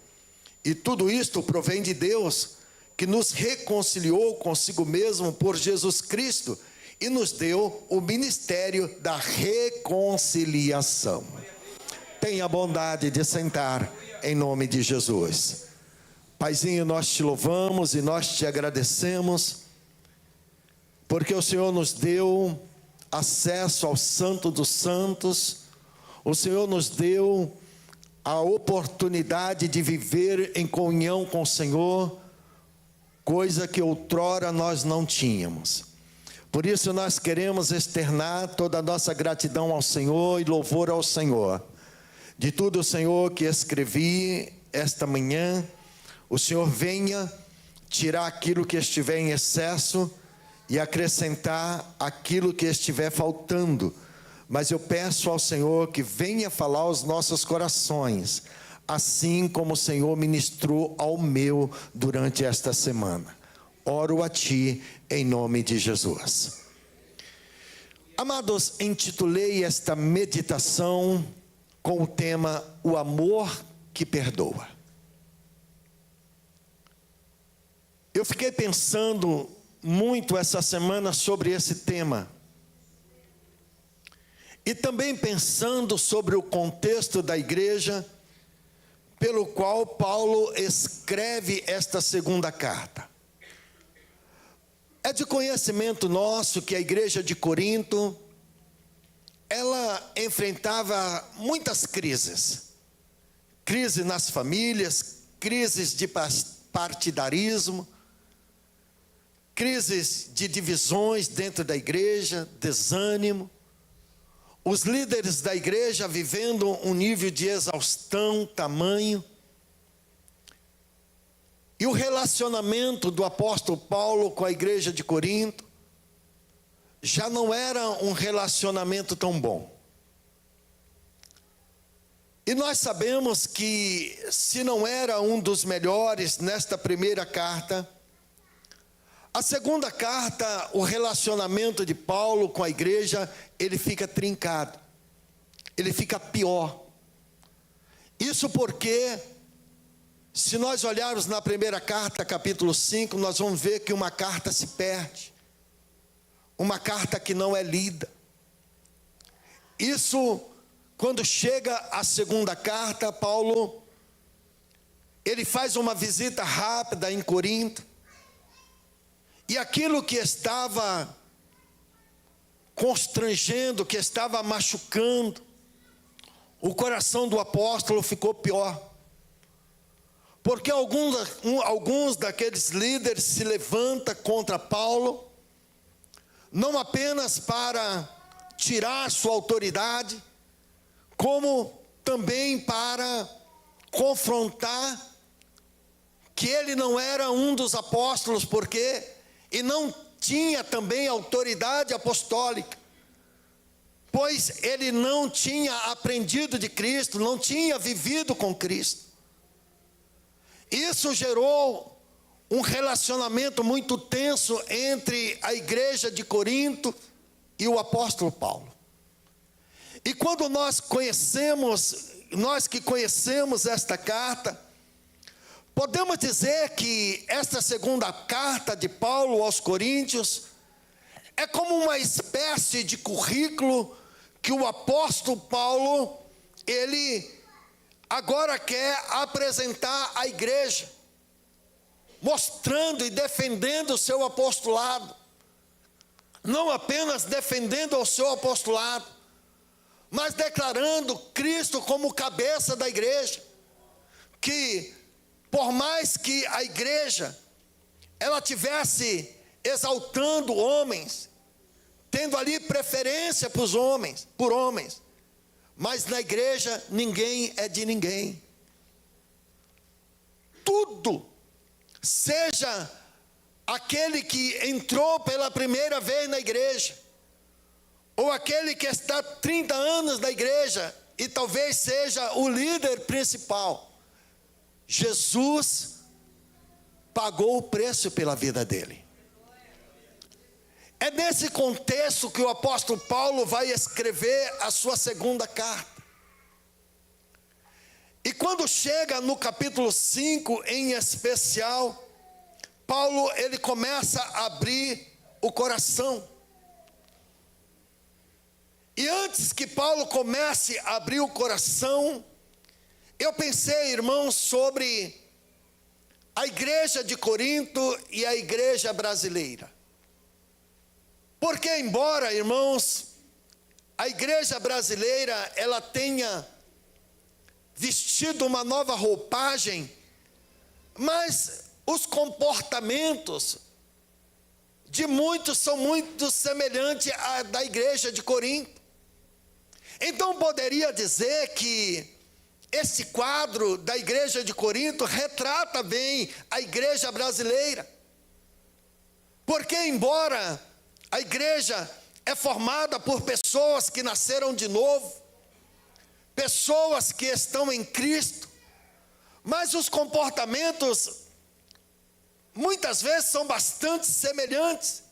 E tudo isto provém de Deus, que nos reconciliou consigo mesmo por Jesus Cristo, e nos deu o ministério da reconciliação. Tenha a bondade de sentar em nome de Jesus. Paizinho, nós te louvamos e nós te agradecemos, porque o Senhor nos deu acesso ao Santo dos Santos, o Senhor nos deu a oportunidade de viver em comunhão com o Senhor, coisa que outrora nós não tínhamos. Por isso nós queremos externar toda a nossa gratidão ao Senhor e louvor ao Senhor. De tudo, Senhor, que escrevi esta manhã, o Senhor venha tirar aquilo que estiver em excesso e acrescentar aquilo que estiver faltando. Mas eu peço ao Senhor que venha falar aos nossos corações, assim como o Senhor ministrou ao meu durante esta semana. Oro a Ti em nome de Jesus. Amados, intitulei esta meditação com o tema O Amor que Perdoa. Eu fiquei pensando muito essa semana sobre esse tema. E também pensando sobre o contexto da igreja, pelo qual Paulo escreve esta segunda carta. É de conhecimento nosso que a igreja de Corinto, ela enfrentava muitas crises. Crise nas famílias, crises de partidarismo, crises de divisões dentro da igreja, desânimo. Os líderes da igreja vivendo um nível de exaustão, tamanho. E o relacionamento do apóstolo Paulo com a igreja de Corinto já não era um relacionamento tão bom. E nós sabemos que, se não era um dos melhores nesta primeira carta, a segunda carta, o relacionamento de Paulo com a igreja, ele fica trincado, ele fica pior. Isso porque, se nós olharmos na primeira carta, capítulo 5, nós vamos ver que uma carta se perde, uma carta que não é lida. Isso, quando chega a segunda carta, Paulo, ele faz uma visita rápida em Corinto, e aquilo que estava constrangendo, que estava machucando o coração do apóstolo ficou pior. Porque alguns daqueles líderes se levantam contra Paulo, não apenas para tirar sua autoridade, como também para confrontar que ele não era um dos apóstolos, e não tinha também autoridade apostólica, pois ele não tinha aprendido de Cristo, não tinha vivido com Cristo. Isso gerou um relacionamento muito tenso entre a igreja de Corinto e o apóstolo Paulo. E quando nós que conhecemos esta carta, podemos dizer que esta segunda carta de Paulo aos Coríntios é como uma espécie de currículo que o apóstolo Paulo, ele agora quer apresentar à igreja, mostrando e defendendo o seu apostolado. Não apenas defendendo o seu apostolado, mas declarando Cristo como cabeça da igreja, que por mais que a igreja, ela tivesse exaltando homens, tendo ali preferência por homens, mas na igreja ninguém é de ninguém. Tudo, seja aquele que entrou pela primeira vez na igreja, ou aquele que está 30 anos na igreja, e talvez seja o líder principal, Jesus pagou o preço pela vida dele. É nesse contexto que o apóstolo Paulo vai escrever a sua segunda carta. E quando chega no capítulo 5 em especial, Paulo ele começa a abrir o coração. E antes que Paulo comece a abrir o coração, eu pensei, irmãos, sobre a igreja de Corinto e a igreja brasileira. Porque embora, irmãos, a igreja brasileira, ela tenha vestido uma nova roupagem, mas os comportamentos de muitos são muito semelhantes à da igreja de Corinto. Então poderia dizer que esse quadro da igreja de Corinto retrata bem a igreja brasileira. Porque embora a igreja é formada por pessoas que nasceram de novo, pessoas que estão em Cristo, Mas os comportamentos, muitas vezes, são bastante semelhantes.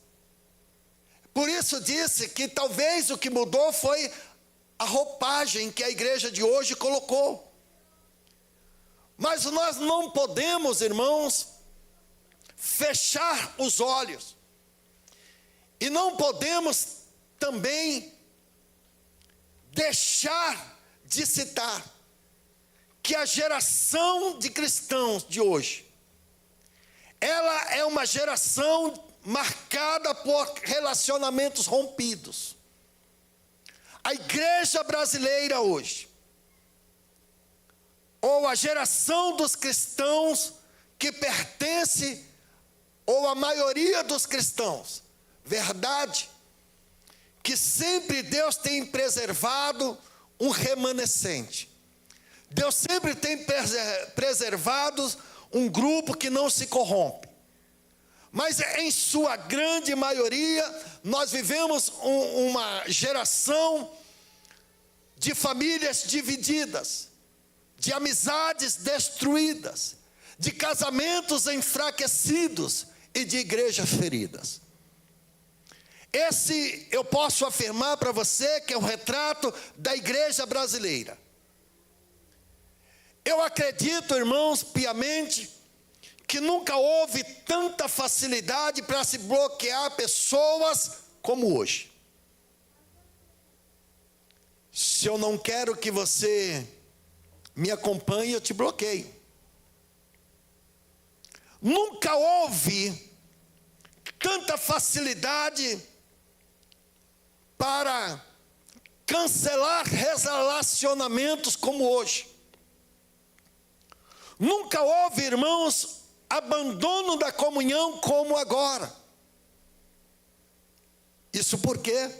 Por isso disse que talvez o que mudou foi a roupagem que a igreja de hoje colocou. Mas nós não podemos, irmãos, fechar os olhos. E não podemos também deixar de citar que a geração de cristãos de hoje, ela é uma geração marcada por relacionamentos rompidos. A igreja brasileira hoje, ou a geração dos cristãos que pertence, ou a maioria dos cristãos, verdade, que sempre Deus tem preservado um remanescente. Deus sempre tem preservado um grupo que não se corrompe. Mas em sua grande maioria, nós vivemos uma geração de famílias divididas, de amizades destruídas, de casamentos enfraquecidos e de igrejas feridas. Esse eu posso afirmar para você que é um retrato da igreja brasileira. Eu acredito, irmãos, piamente, que nunca houve tanta facilidade para se bloquear pessoas como hoje. Se eu não quero que você me acompanhe, eu te bloqueio. Nunca houve tanta facilidade para cancelar relacionamentos como hoje. Nunca houve, irmãos, abandono da comunhão como agora. Isso porque,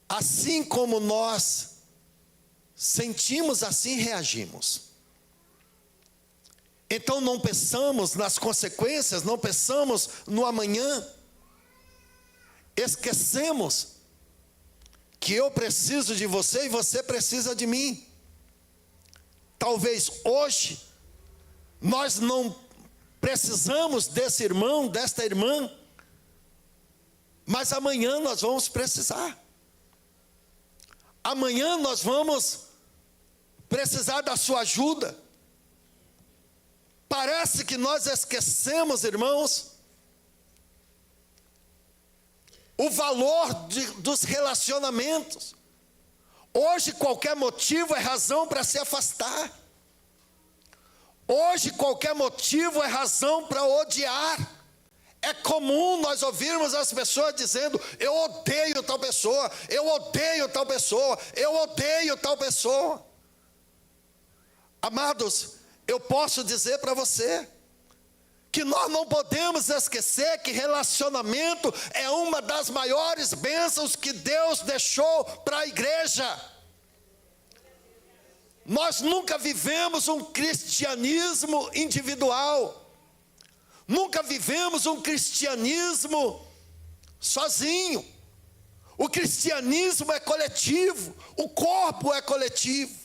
assim como nós sentimos, assim reagimos. Então não pensamos nas consequências, não pensamos no amanhã. Esquecemos que eu preciso de você e você precisa de mim. Talvez hoje nós não precisamos desse irmão, desta irmã, mas amanhã nós vamos precisar. Amanhã nós vamos precisar da sua ajuda. Parece que nós esquecemos, irmãos, o valor dos relacionamentos. Hoje qualquer motivo é razão para se afastar. Hoje qualquer motivo é razão para odiar. É comum nós ouvirmos as pessoas dizendo: eu odeio tal pessoa, eu odeio tal pessoa, eu odeio tal pessoa. Amados, eu posso dizer para você que nós não podemos esquecer que relacionamento é uma das maiores bênçãos que Deus deixou para a igreja. Nós nunca vivemos um cristianismo individual. Nunca vivemos um cristianismo sozinho. O cristianismo é coletivo, o corpo é coletivo.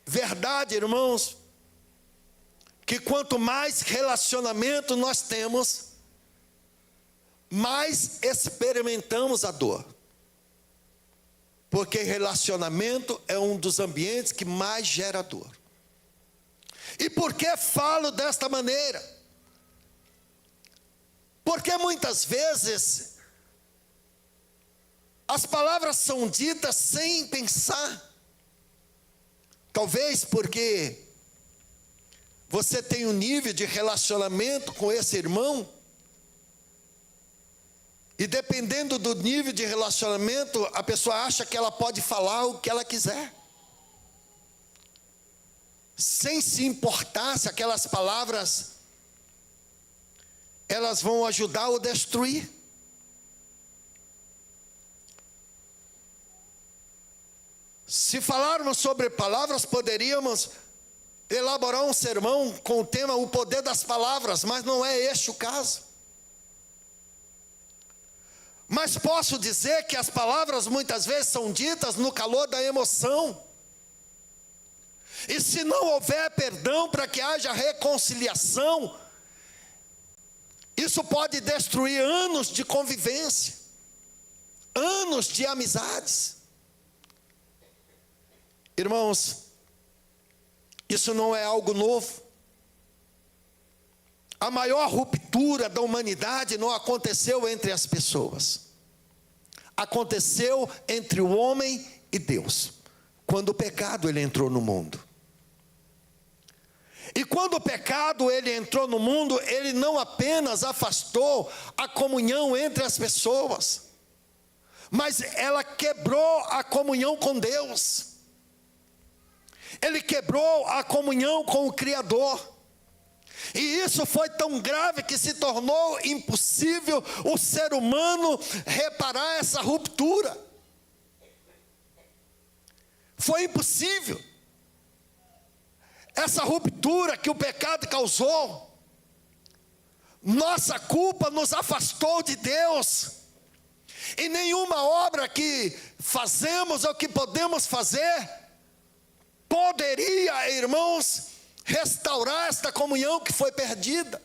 Verdade, irmãos, que quanto mais relacionamento nós temos, mais experimentamos a dor. Porque relacionamento é um dos ambientes que mais gera dor. E por que falo desta maneira? Porque muitas vezes as palavras são ditas sem pensar. Talvez porque você tem um nível de relacionamento com esse irmão, e dependendo do nível de relacionamento, a pessoa acha que ela pode falar o que ela quiser, sem se importar se aquelas palavras elas vão ajudar ou destruir. Se falarmos sobre palavras, poderíamos elaborar um sermão com o tema o poder das palavras, mas não é este o caso. Mas posso dizer que as palavras muitas vezes são ditas no calor da emoção. E se não houver perdão para que haja reconciliação, isso pode destruir anos de convivência, anos de amizades. Irmãos, isso não é algo novo. A maior ruptura da humanidade não aconteceu entre as pessoas. Aconteceu entre o homem e Deus, quando o pecado ele entrou no mundo. E quando o pecado ele entrou no mundo, ele não apenas afastou a comunhão entre as pessoas, mas ela quebrou a comunhão com Deus. Ele quebrou a comunhão com o Criador. E isso foi tão grave que se tornou impossível o ser humano reparar essa ruptura. Foi impossível. Essa ruptura que o pecado causou, nossa culpa nos afastou de Deus. E nenhuma obra que fazemos ou que podemos fazer poderia, irmãos, restaurar esta comunhão que foi perdida.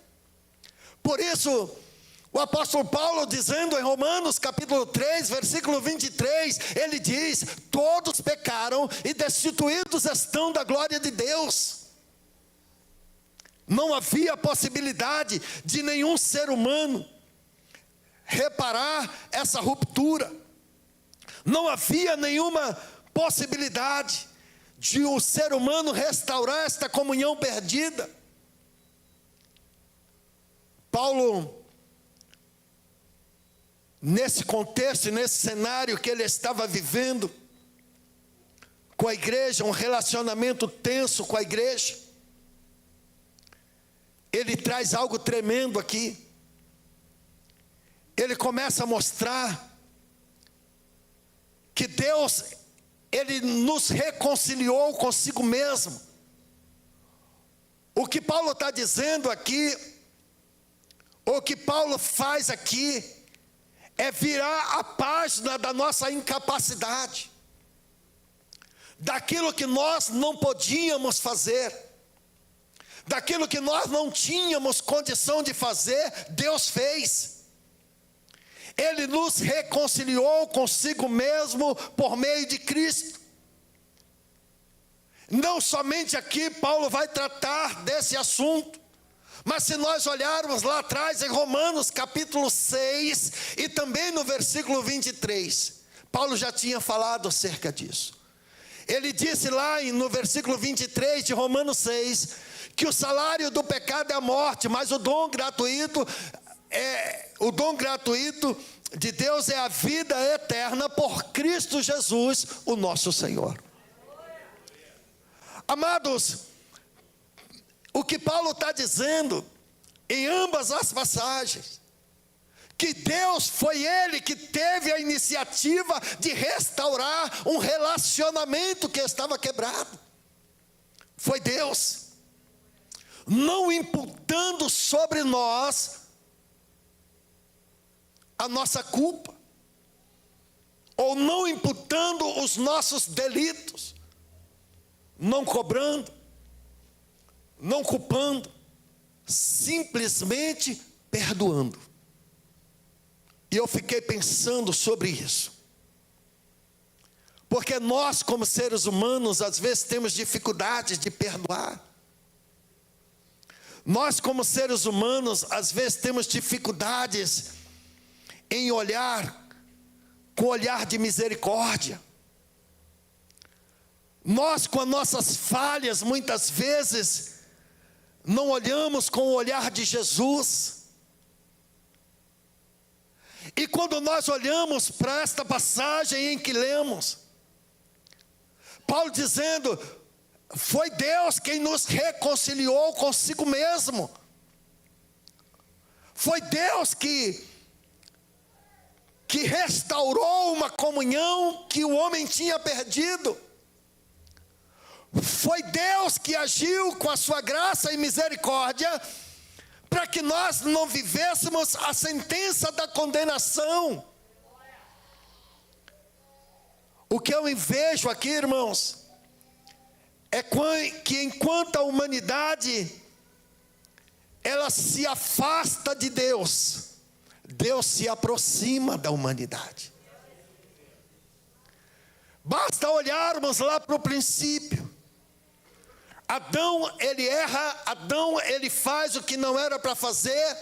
Por isso, o apóstolo Paulo, dizendo em Romanos capítulo 3, versículo 23, ele diz: todos pecaram e destituídos estão da glória de Deus. Não havia possibilidade de nenhum ser humano reparar essa ruptura. Não havia nenhuma possibilidade de o ser humano restaurar esta comunhão perdida. Paulo, nesse contexto, nesse cenário que ele estava vivendo com a igreja, um relacionamento tenso com a igreja, ele traz algo tremendo aqui. Ele começa a mostrar que Deus, ele nos reconciliou consigo mesmo. O que Paulo está dizendo aqui, o que Paulo faz aqui, é virar a página da nossa incapacidade, daquilo que nós não podíamos fazer, daquilo que nós não tínhamos condição de fazer, Deus fez. Ele nos reconciliou consigo mesmo por meio de Cristo. Não somente aqui Paulo vai tratar desse assunto, mas se nós olharmos lá atrás em Romanos capítulo 6 e também no versículo 23, Paulo já tinha falado acerca disso. Ele disse lá no versículo 23 de Romanos 6, que o salário do pecado é a morte, mas o dom gratuito de Deus é a vida eterna por Cristo Jesus, o nosso Senhor. Amados, o que Paulo está dizendo em ambas as passagens, que Deus foi Ele que teve a iniciativa de restaurar um relacionamento que estava quebrado. Foi Deus. Não imputando sobre nós a nossa culpa, ou não imputando os nossos delitos, não cobrando, não culpando, simplesmente perdoando. E eu fiquei pensando sobre isso, porque nós como seres humanos às vezes temos dificuldade de perdoar. Nós como seres humanos às vezes temos dificuldades em olhar com olhar de misericórdia. Nós com as nossas falhas muitas vezes não olhamos com o olhar de Jesus. E quando nós olhamos para esta passagem em que lemos, Paulo dizendo: foi Deus quem nos reconciliou consigo mesmo. Foi Deus que restaurou uma comunhão que o homem tinha perdido. Foi Deus que agiu com a sua graça e misericórdia para que nós não vivêssemos a sentença da condenação, O que eu vejo aqui, irmãos, é que enquanto a humanidade ela se afasta de Deus, Deus se aproxima da humanidade. Basta olharmos lá para o princípio. Adão, ele erra, Adão, ele faz o que não era para fazer,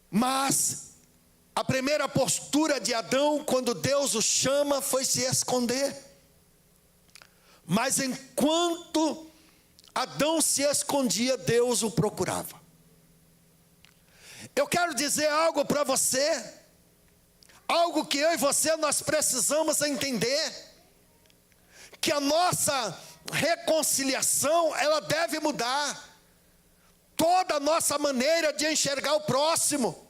mas a primeira postura de Adão, quando Deus o chama, foi se esconder. Mas enquanto Adão se escondia, Deus o procurava. Eu quero dizer algo para você, algo que eu e você nós precisamos entender, que a nossa reconciliação, ela deve mudar toda a nossa maneira de enxergar o próximo.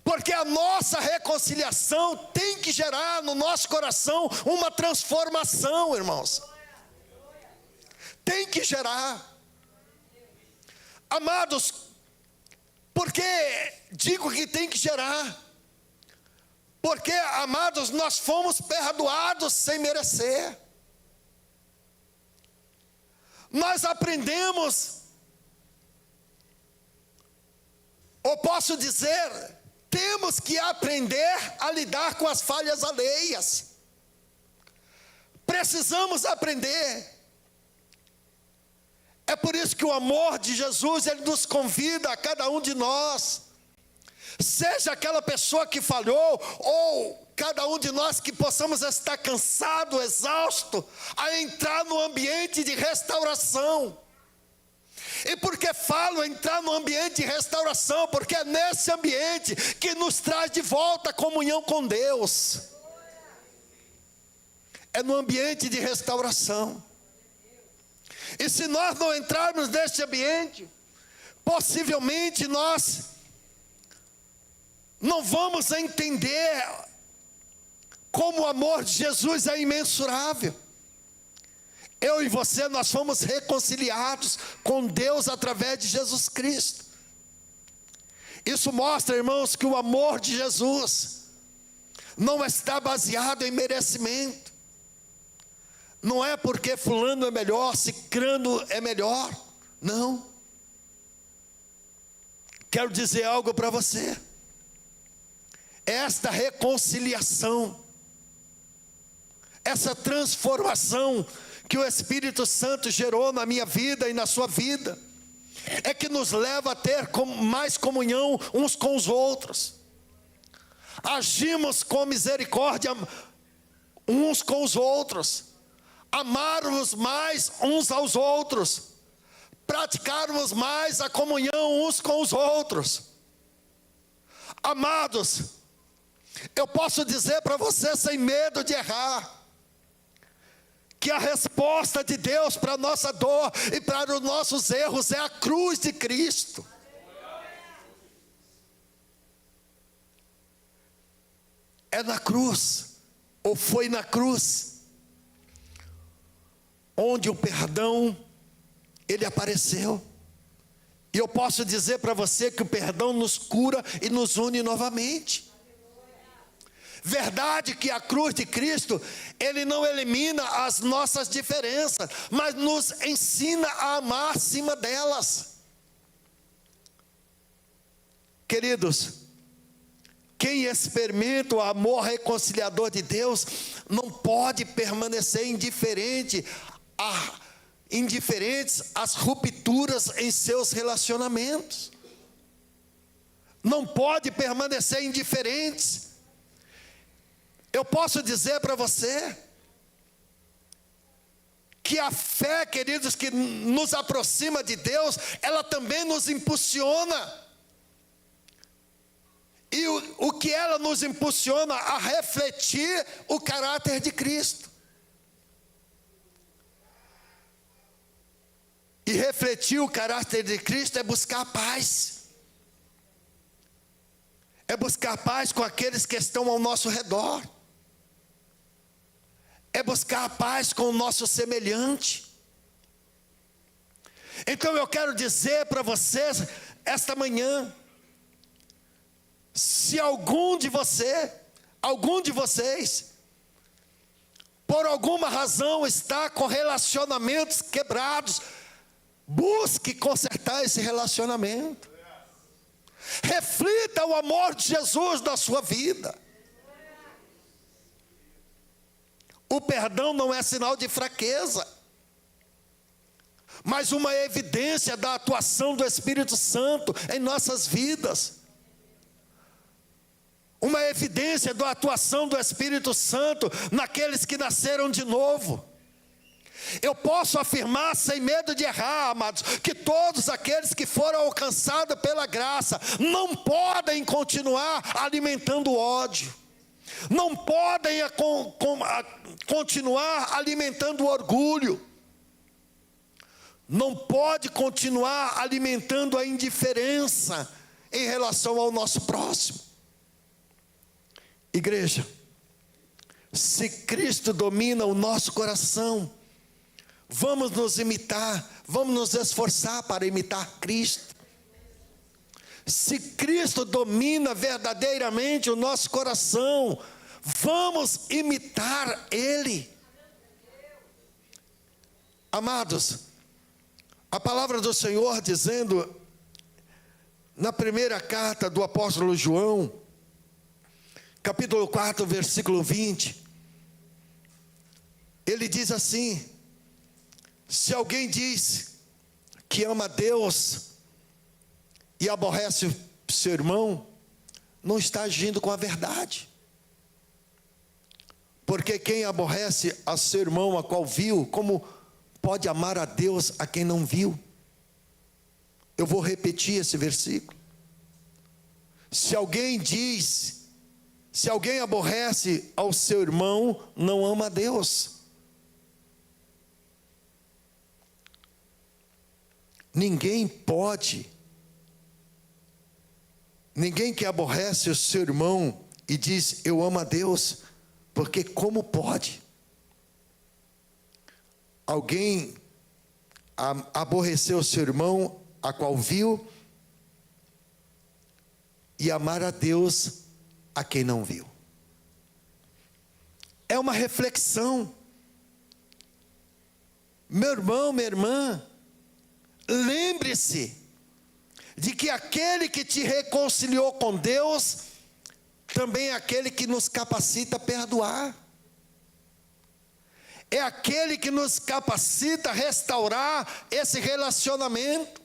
Porque a nossa reconciliação tem que gerar no nosso coração uma transformação, irmãos. Tem que gerar. Amados, por que digo que tem que gerar? Porque, amados, nós fomos perdoados sem merecer. Nós aprendemos, ou posso dizer, temos que aprender a lidar com as falhas alheias. Precisamos aprender. É por isso que o amor de Jesus, ele nos convida a cada um de nós, seja aquela pessoa que falhou, ou cada um de nós que possamos estar cansado, exausto, a entrar no ambiente de restauração. E por que falo entrar no ambiente de restauração? Porque é nesse ambiente que nos traz de volta a comunhão com Deus. É no ambiente de restauração. E se nós não entrarmos nesse ambiente, possivelmente nós não vamos entender como o amor de Jesus é imensurável. Eu e você, nós fomos reconciliados com Deus através de Jesus Cristo. Isso mostra, irmãos, que o amor de Jesus não está baseado em merecimento. Não é porque fulano é melhor, cicrano é melhor. Não. Quero dizer algo para você. Esta reconciliação, essa transformação que o Espírito Santo gerou na minha vida e na sua vida, é que nos leva a ter mais comunhão uns com os outros. Agimos com misericórdia uns com os outros, amarmos mais uns aos outros, praticarmos mais a comunhão uns com os outros. Amados, eu posso dizer para você sem medo de errar, que a resposta de Deus para a nossa dor e para os nossos erros é a cruz de Cristo. É na cruz, ou foi na cruz, onde o perdão, ele apareceu. E eu posso dizer para você que o perdão nos cura e nos une novamente. Verdade que a cruz de Cristo, ele não elimina as nossas diferenças, mas nos ensina a amar acima delas. Queridos, quem experimenta o amor reconciliador de Deus, não pode permanecer indiferentes às rupturas em seus relacionamentos. Não pode permanecer indiferentes. Eu posso dizer para você que a fé, queridos, que nos aproxima de Deus, ela também nos impulsiona. E o que ela nos impulsiona a refletir o caráter de Cristo. E refletir o caráter de Cristo é buscar paz. É buscar paz com aqueles que estão ao nosso redor. É buscar a paz com o nosso semelhante. Então eu quero dizer para vocês esta manhã, Se algum de vocês, por alguma razão está com relacionamentos quebrados, busque consertar esse relacionamento. Reflita o amor de Jesus na sua vida. O perdão não é sinal de fraqueza, mas uma evidência da atuação do Espírito Santo em nossas vidas. Uma evidência da atuação do Espírito Santo naqueles que nasceram de novo. Eu posso afirmar sem medo de errar, amados, que todos aqueles que foram alcançados pela graça não podem continuar alimentando ódio, não podem continuar alimentando orgulho, não pode continuar alimentando a indiferença em relação ao nosso próximo. Igreja, se Cristo domina o nosso coração, vamos nos imitar, vamos nos esforçar para imitar Cristo. Se Cristo domina verdadeiramente o nosso coração, vamos imitar Ele. Amados, a palavra do Senhor dizendo, na primeira carta do apóstolo João, capítulo 4, versículo 20, ele diz assim: se alguém diz que ama a Deus e aborrece o seu irmão, não está agindo com a verdade. Porque quem aborrece a seu irmão, a qual viu, como pode amar a Deus a quem não viu? Eu vou repetir esse versículo. Se alguém aborrece ao seu irmão, não ama a Deus. Ninguém que aborrece o seu irmão e diz, eu amo a Deus, porque como pode alguém aborrecer o seu irmão, a qual viu, e amar a Deus a quem não viu? É uma reflexão. Meu irmão, minha irmã, lembre-se de que aquele que te reconciliou com Deus, também é aquele que nos capacita a perdoar. É aquele que nos capacita a restaurar esse relacionamento.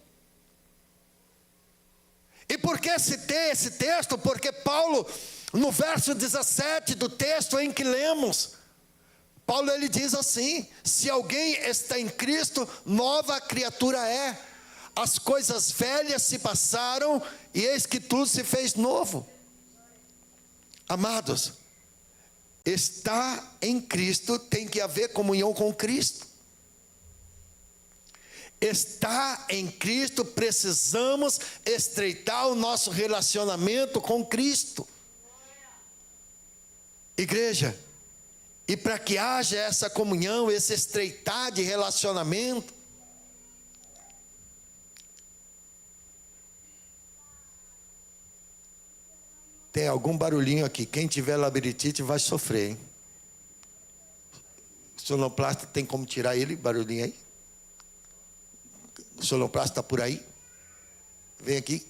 E por que citei esse texto? Porque Paulo, no verso 17 do texto em que lemos, Paulo ele diz assim: se alguém está em Cristo, nova criatura é. As coisas velhas se passaram e eis que tudo se fez novo. Amados, estar em Cristo tem que haver comunhão com Cristo. Estar em Cristo, precisamos estreitar o nosso relacionamento com Cristo. Igreja, e para que haja essa comunhão, esse estreitar de relacionamento, tem algum barulhinho aqui. Quem tiver labirintite vai sofrer, hein? O sonoplasta tem como tirar ele, barulhinho aí? O sonoplasta está por aí? Vem aqui.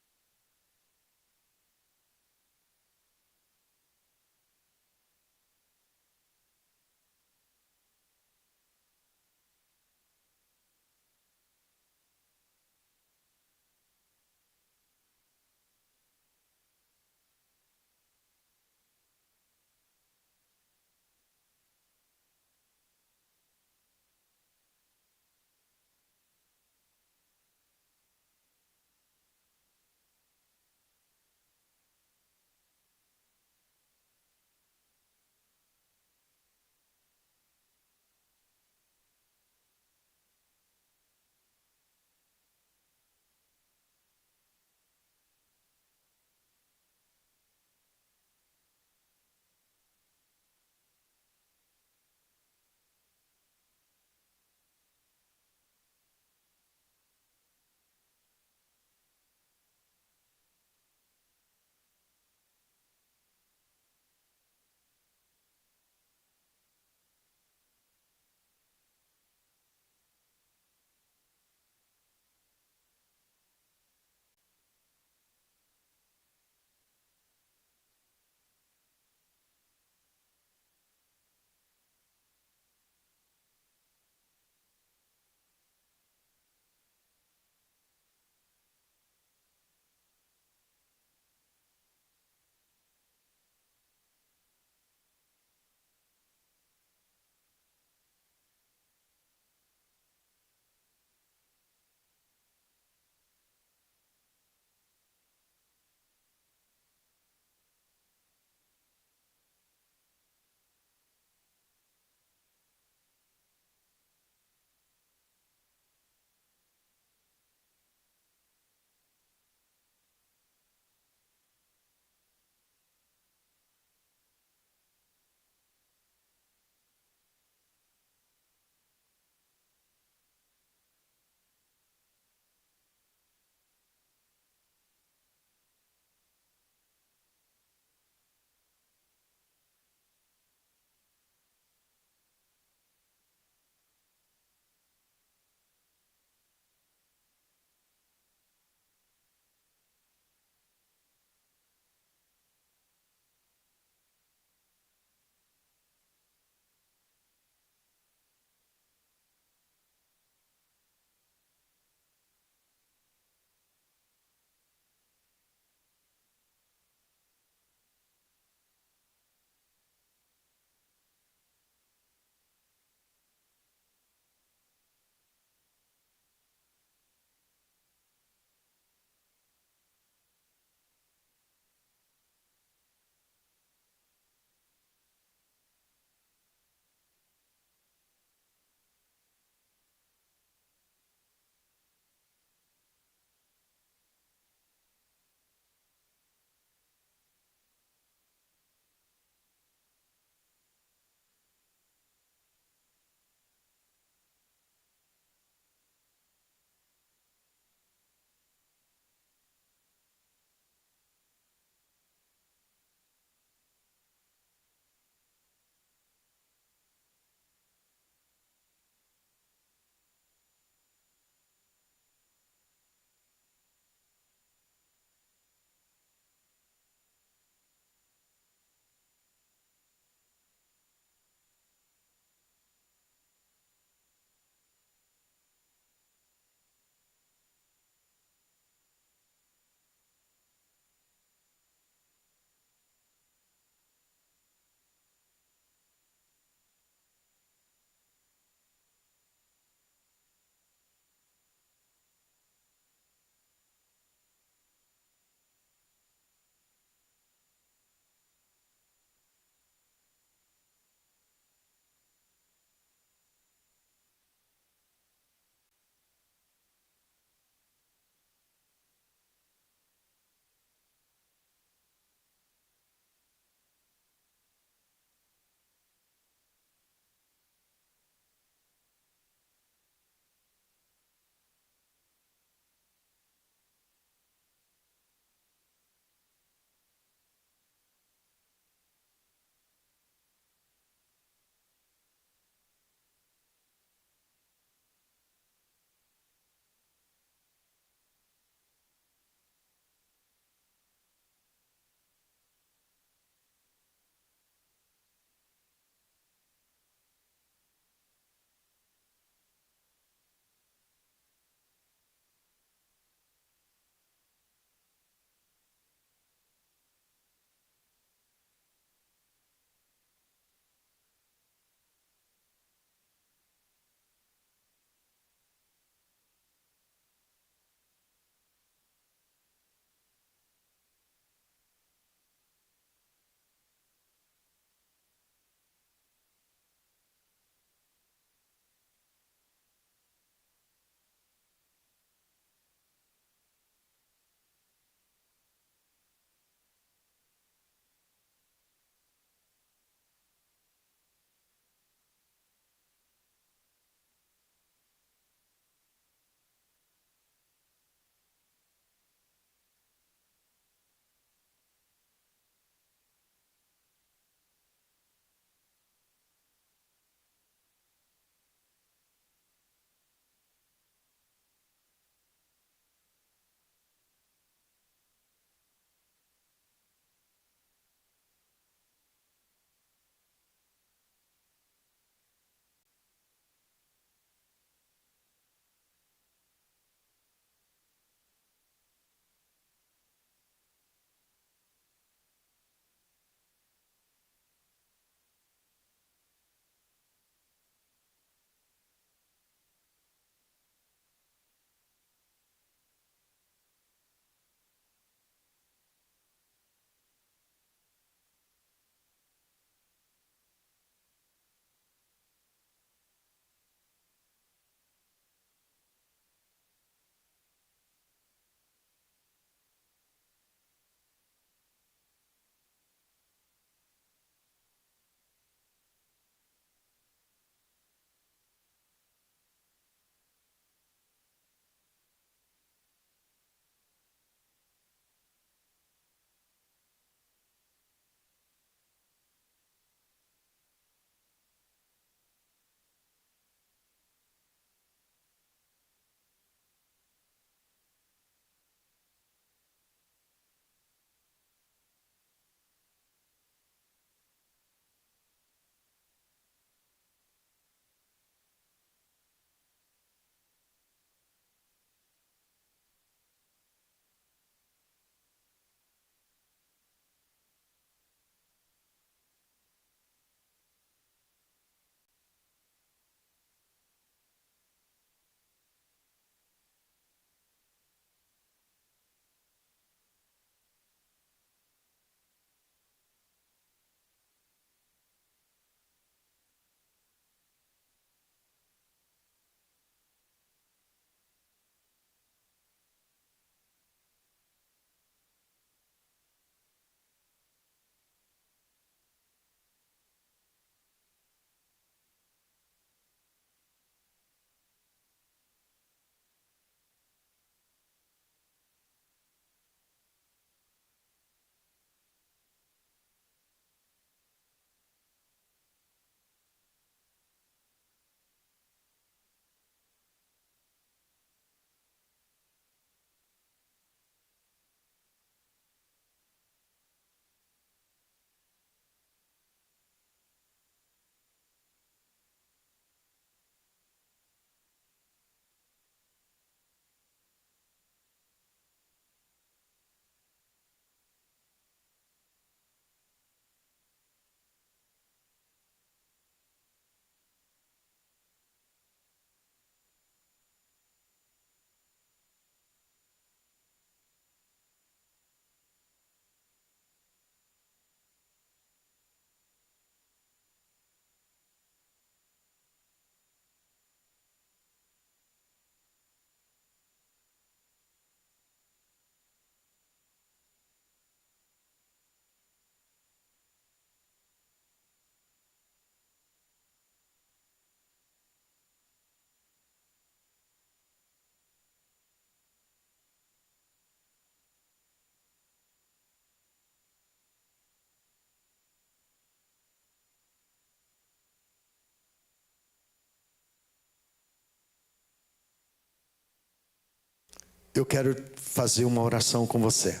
Eu quero fazer uma oração com você.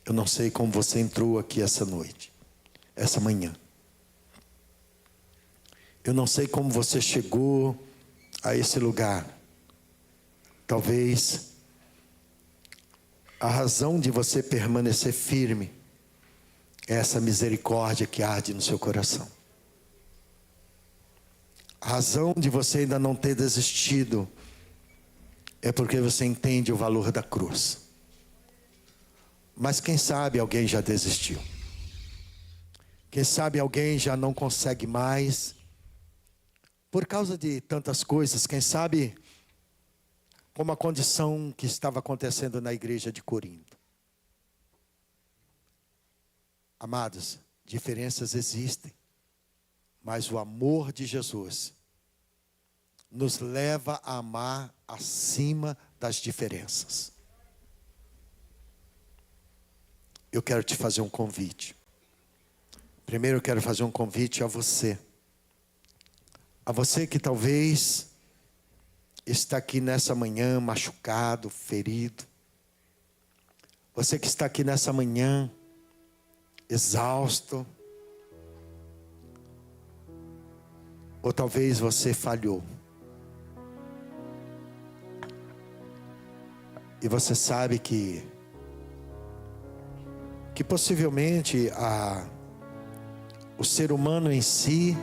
Eu não sei como você entrou aqui essa noite, essa manhã. Eu não sei como você chegou a esse lugar. Talvez a razão de você permanecer firme é essa misericórdia que arde no seu coração. A razão de você ainda não ter desistido é porque você entende o valor da cruz. Mas quem sabe alguém já desistiu. Quem sabe alguém já não consegue mais, por causa de tantas coisas. Quem sabe como a condição que estava acontecendo na igreja de Corinto. Amados, diferenças existem, mas o amor de Jesus nos leva a amar acima das diferenças. Eu quero te fazer um convite. Primeiro eu quero fazer um convite a você. A você que talvez está aqui nessa manhã machucado, ferido. Você que está aqui nessa manhã exausto. Ou talvez você falhou. E você sabe que possivelmente o ser humano em si,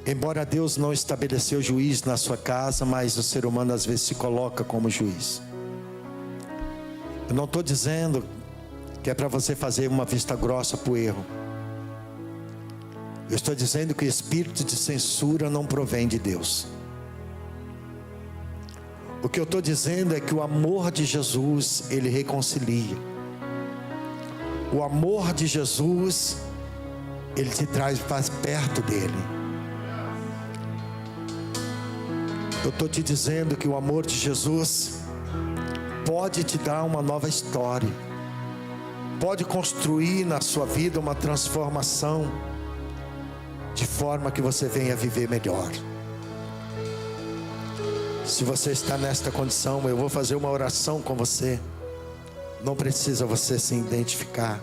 embora Deus não estabeleceu juiz na sua casa, mas o ser humano às vezes se coloca como juiz. Eu não estou dizendo que é para você fazer uma vista grossa para o erro. Eu estou dizendo que o espírito de censura não provém de Deus. O que eu estou dizendo é que o amor de Jesus, ele reconcilia. O amor de Jesus, ele te traz mais perto dele. Eu estou te dizendo que o amor de Jesus pode te dar uma nova história. Pode construir na sua vida uma transformação, de forma que você venha viver melhor. Se você está nesta condição, eu vou fazer uma oração com você. Não precisa você se identificar.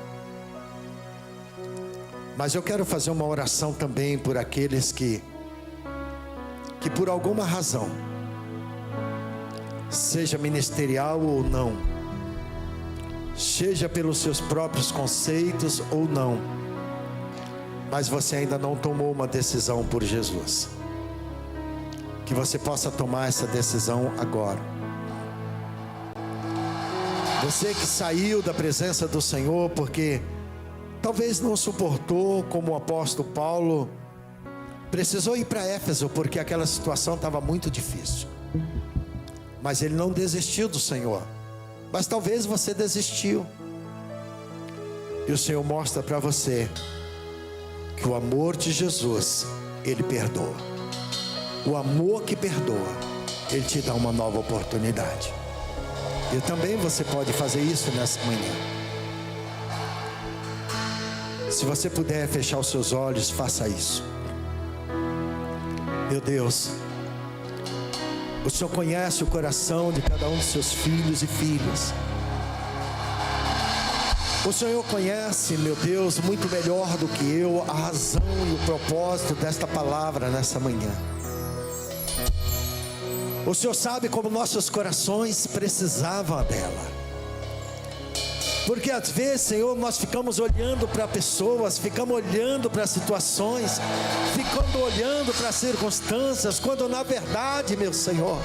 Mas eu quero fazer uma oração também por aqueles que por alguma razão, seja ministerial ou não, seja pelos seus próprios conceitos ou não, mas você ainda não tomou uma decisão por Jesus. Que você possa tomar essa decisão agora. Você que saiu da presença do Senhor porque talvez não suportou, como o apóstolo Paulo, precisou ir para Éfeso porque aquela situação estava muito difícil. Mas ele não desistiu do Senhor. Mas talvez você desistiu. E o Senhor mostra para você que o amor de Jesus, ele perdoa. O amor que perdoa, ele te dá uma nova oportunidade. E também você pode fazer isso nessa manhã. Se você puder fechar os seus olhos, faça isso. Meu Deus, o Senhor conhece o coração de cada um dos seus filhos e filhas. O Senhor conhece, meu Deus, muito melhor do que eu, a razão e o propósito desta palavra nessa manhã. O Senhor sabe como nossos corações precisavam dela. Porque às vezes, Senhor, nós ficamos olhando para pessoas, ficamos olhando para situações, ficamos olhando para circunstâncias, quando na verdade, meu Senhor,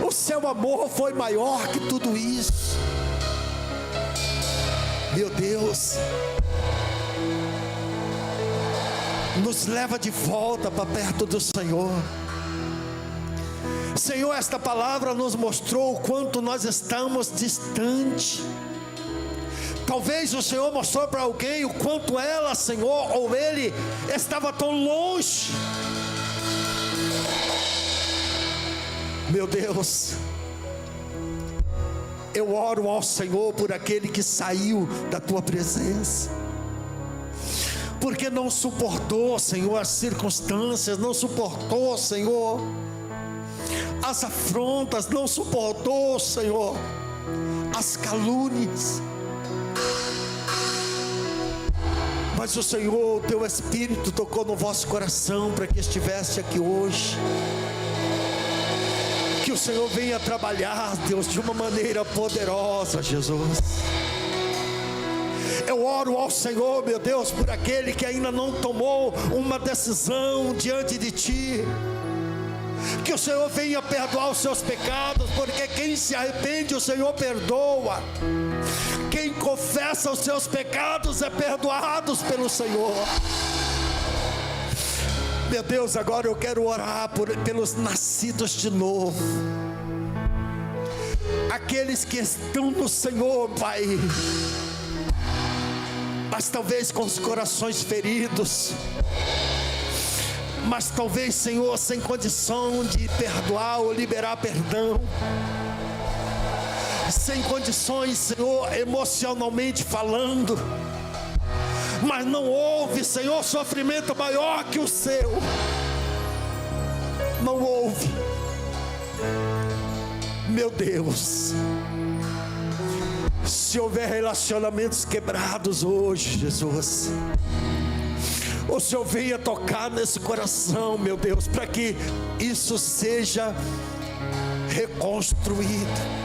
o seu amor foi maior que tudo isso. Meu Deus, nos leva de volta para perto do Senhor. Senhor, esta palavra nos mostrou o quanto nós estamos distante. Talvez o Senhor mostrou para alguém o quanto ela, Senhor, ou ele estava tão longe. Meu Deus, eu oro ao Senhor por aquele que saiu da tua presença, porque não suportou, Senhor, as circunstâncias, não suportou, Senhor, as afrontas, não suportou, Senhor, as calúnias. Mas o Senhor, o teu Espírito tocou no vosso coração para que estivesse aqui hoje. Que o Senhor venha trabalhar, Deus, de uma maneira poderosa, Jesus. Eu oro ao Senhor, meu Deus, por aquele que ainda não tomou uma decisão diante de Ti. Que o Senhor venha perdoar os seus pecados, porque quem se arrepende, o Senhor perdoa. Quem confessa os seus pecados é perdoado pelo Senhor. Meu Deus, agora eu quero orar pelos nascidos de novo. Aqueles que estão no Senhor, Pai, mas talvez com os corações feridos, mas talvez, Senhor, sem condição de perdoar ou liberar perdão, sem condições, Senhor, emocionalmente falando, mas não houve, Senhor, sofrimento maior que o seu. Não houve. Meu Deus, se houver relacionamentos quebrados hoje, Jesus, o Senhor venha tocar nesse coração, meu Deus, para que isso seja reconstruído.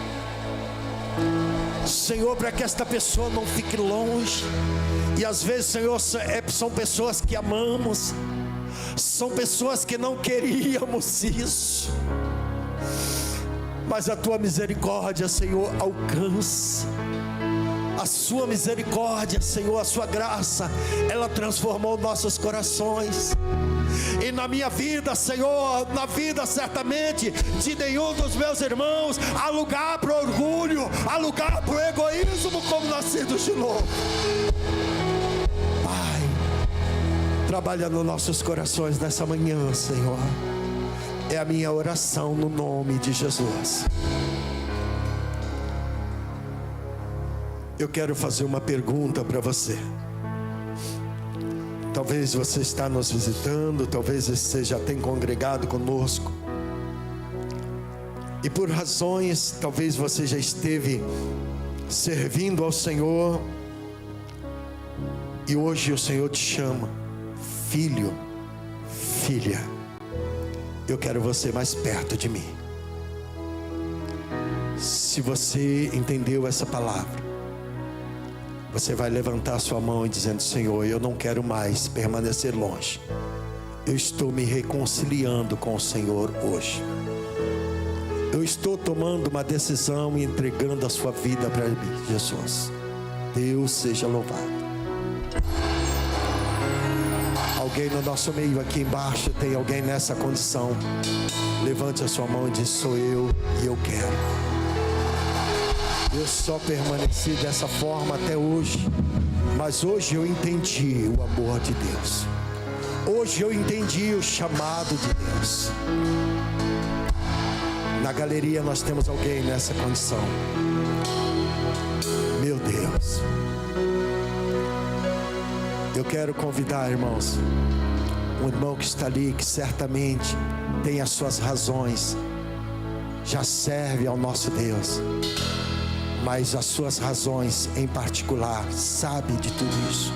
Senhor, para que esta pessoa não fique longe. E às vezes, Senhor, são pessoas que amamos, são pessoas que não queríamos isso, mas a Tua misericórdia, Senhor, alcança. A Sua misericórdia, Senhor, a Sua graça, ela transformou nossos corações. E na minha vida, Senhor, na vida certamente de nenhum dos meus irmãos, há lugar para o orgulho, há lugar para o egoísmo como nascidos de novo. Pai, trabalha nos nossos corações nessa manhã, Senhor. É a minha oração no nome de Jesus. Eu quero fazer uma pergunta para você. Talvez você está nos visitando, talvez você já tenha congregado conosco. E por razões, talvez você já esteve servindo ao Senhor. E hoje o Senhor te chama, filho, filha. Eu quero você mais perto de mim. Se você entendeu essa palavra, você vai levantar a sua mão e dizendo: Senhor, eu não quero mais permanecer longe. Eu estou me reconciliando com o Senhor hoje. Eu estou tomando uma decisão e entregando a sua vida para mim, Jesus. Deus seja louvado. Alguém no nosso meio aqui embaixo, tem alguém nessa condição? Levante a sua mão e diz: sou eu e eu quero. Eu só permaneci dessa forma até hoje, mas hoje eu entendi o amor de Deus. Hoje eu entendi o chamado de Deus. Na galeria nós temos alguém nessa condição. Meu Deus. Eu quero convidar, irmãos, um irmão que está ali, que certamente tem as suas razões, já serve ao nosso Deus, mas as suas razões em particular, sabe de tudo isso.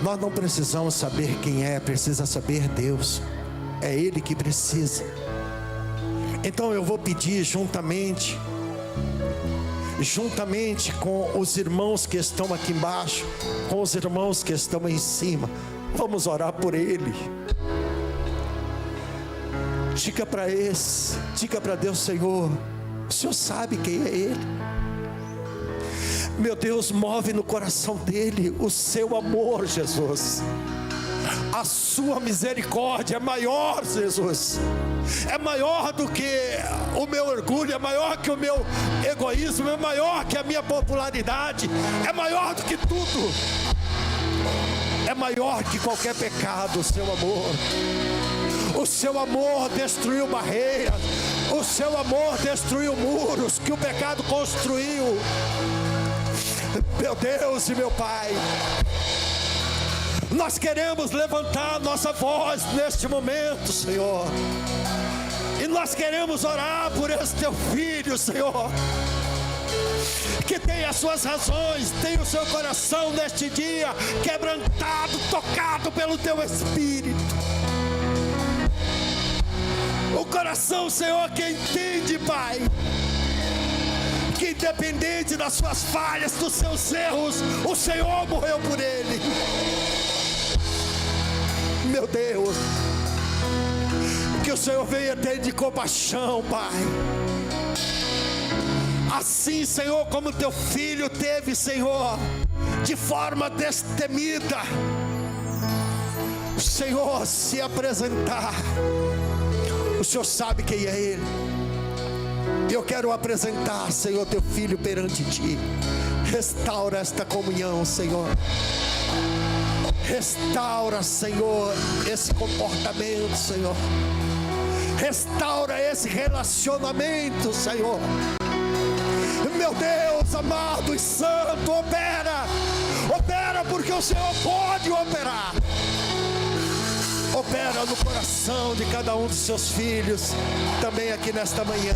Nós não precisamos saber quem é, precisa saber Deus. É Ele que precisa. Então eu vou pedir juntamente com os irmãos que estão aqui embaixo, com os irmãos que estão em cima, vamos orar por ele. Diga para esse, diga para Deus: Senhor, o Senhor sabe quem é ele. Meu Deus, move no coração dele o seu amor, Jesus. A sua misericórdia é maior, Jesus. É maior do que o meu orgulho, é maior que o meu egoísmo, é maior que a minha popularidade, é maior do que tudo. É maior que qualquer pecado, o seu amor. O seu amor destruiu barreiras. O seu amor destruiu muros que o pecado construiu. Meu Deus e meu Pai, nós queremos levantar nossa voz neste momento, Senhor. E nós queremos orar por esse teu filho, Senhor, que tem as suas razões, tem o seu coração neste dia quebrantado, tocado pelo teu Espírito. O coração, Senhor, que entende, Pai, que independente das suas falhas, dos seus erros, o Senhor morreu por ele. Meu Deus, que o Senhor venha ter de compaixão, Pai. Assim, Senhor, como teu filho teve, Senhor, de forma destemida, o Senhor se apresentar. O Senhor sabe quem é ele. Eu quero apresentar, Senhor, teu filho perante ti. Restaura esta comunhão, Senhor. Restaura, Senhor, esse comportamento, Senhor. Restaura esse relacionamento, Senhor. Meu Deus amado e santo, opera. Opera porque o Senhor pode operar. Opera no coração de cada um dos seus filhos, também aqui nesta manhã.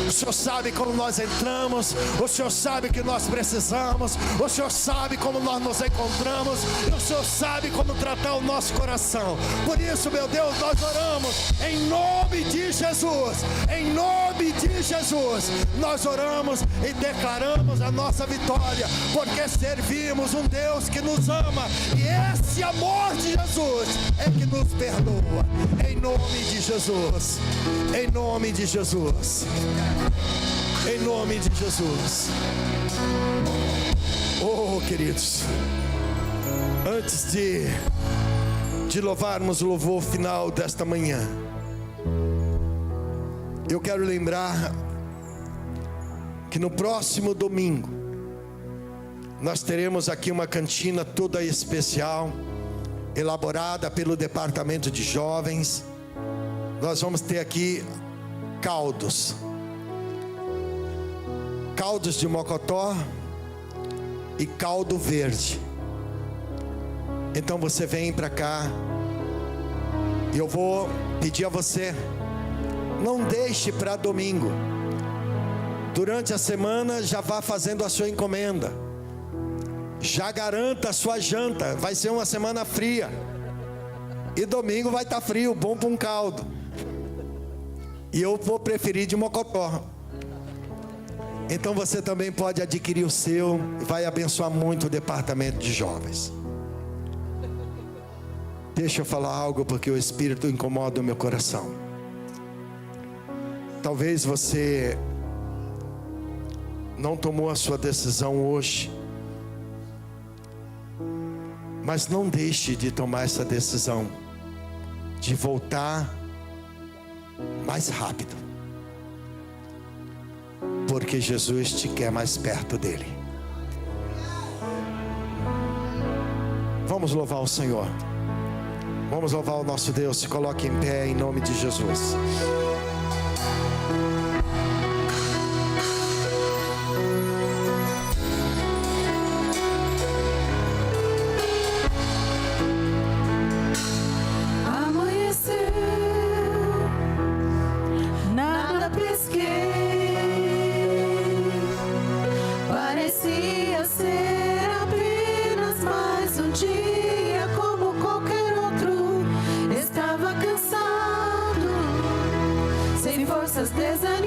O Senhor sabe como nós entramos, o Senhor sabe que nós precisamos, o Senhor sabe como nós nos encontramos, e o Senhor sabe como tratar o nosso coração. Por isso, meu Deus, nós oramos em nome de Jesus, em nome de Jesus. Nós oramos e declaramos a nossa vitória, porque servimos um Deus que nos ama, e esse amor de Jesus é que nos perdoa. Em nome de Jesus, em nome de Jesus. Em nome de Jesus. Oh, queridos, antes de louvarmos o louvor final desta manhã, eu quero lembrar que no próximo domingo nós teremos aqui uma cantina toda especial, elaborada pelo departamento de jovens. Nós vamos ter aqui caldos de mocotó e caldo verde. Então você vem para cá, e eu vou pedir a você, não deixe para domingo. Durante a semana já vá fazendo a sua encomenda, já garanta a sua janta. Vai ser uma semana fria, e domingo vai estar frio, bom para um caldo. E eu vou preferir de mocotó. Então você também pode adquirir o seu, e vai abençoar muito o departamento de jovens. Deixa eu falar algo, porque o Espírito incomoda o meu coração. Talvez você não tomou a sua decisão hoje, mas não deixe de tomar essa decisão, de voltar mais rápido, porque Jesus te quer mais perto dele. Vamos louvar o Senhor. Vamos louvar o nosso Deus. Se coloque em pé em nome de Jesus. Desanimado,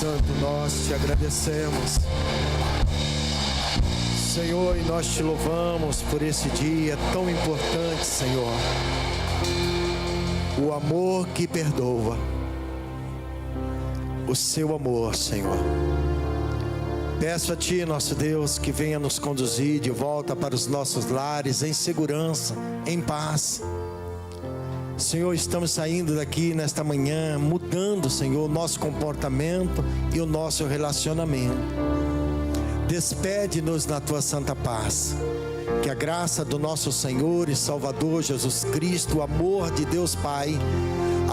Santo, nós te agradecemos. Senhor, e nós te louvamos por esse dia tão importante, Senhor. O amor que perdoa. O seu amor, Senhor. Peço a Ti, nosso Deus, que venha nos conduzir de volta para os nossos lares em segurança, em paz. Senhor, estamos saindo daqui nesta manhã, mudando, Senhor, o nosso comportamento e o nosso relacionamento. Despede-nos na Tua santa paz. Que a graça do nosso Senhor e Salvador Jesus Cristo, o amor de Deus Pai,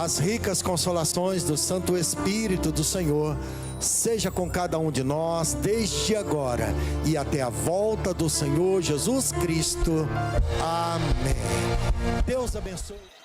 as ricas consolações do Santo Espírito do Senhor, seja com cada um de nós, desde agora e até a volta do Senhor Jesus Cristo. Amém. Deus abençoe.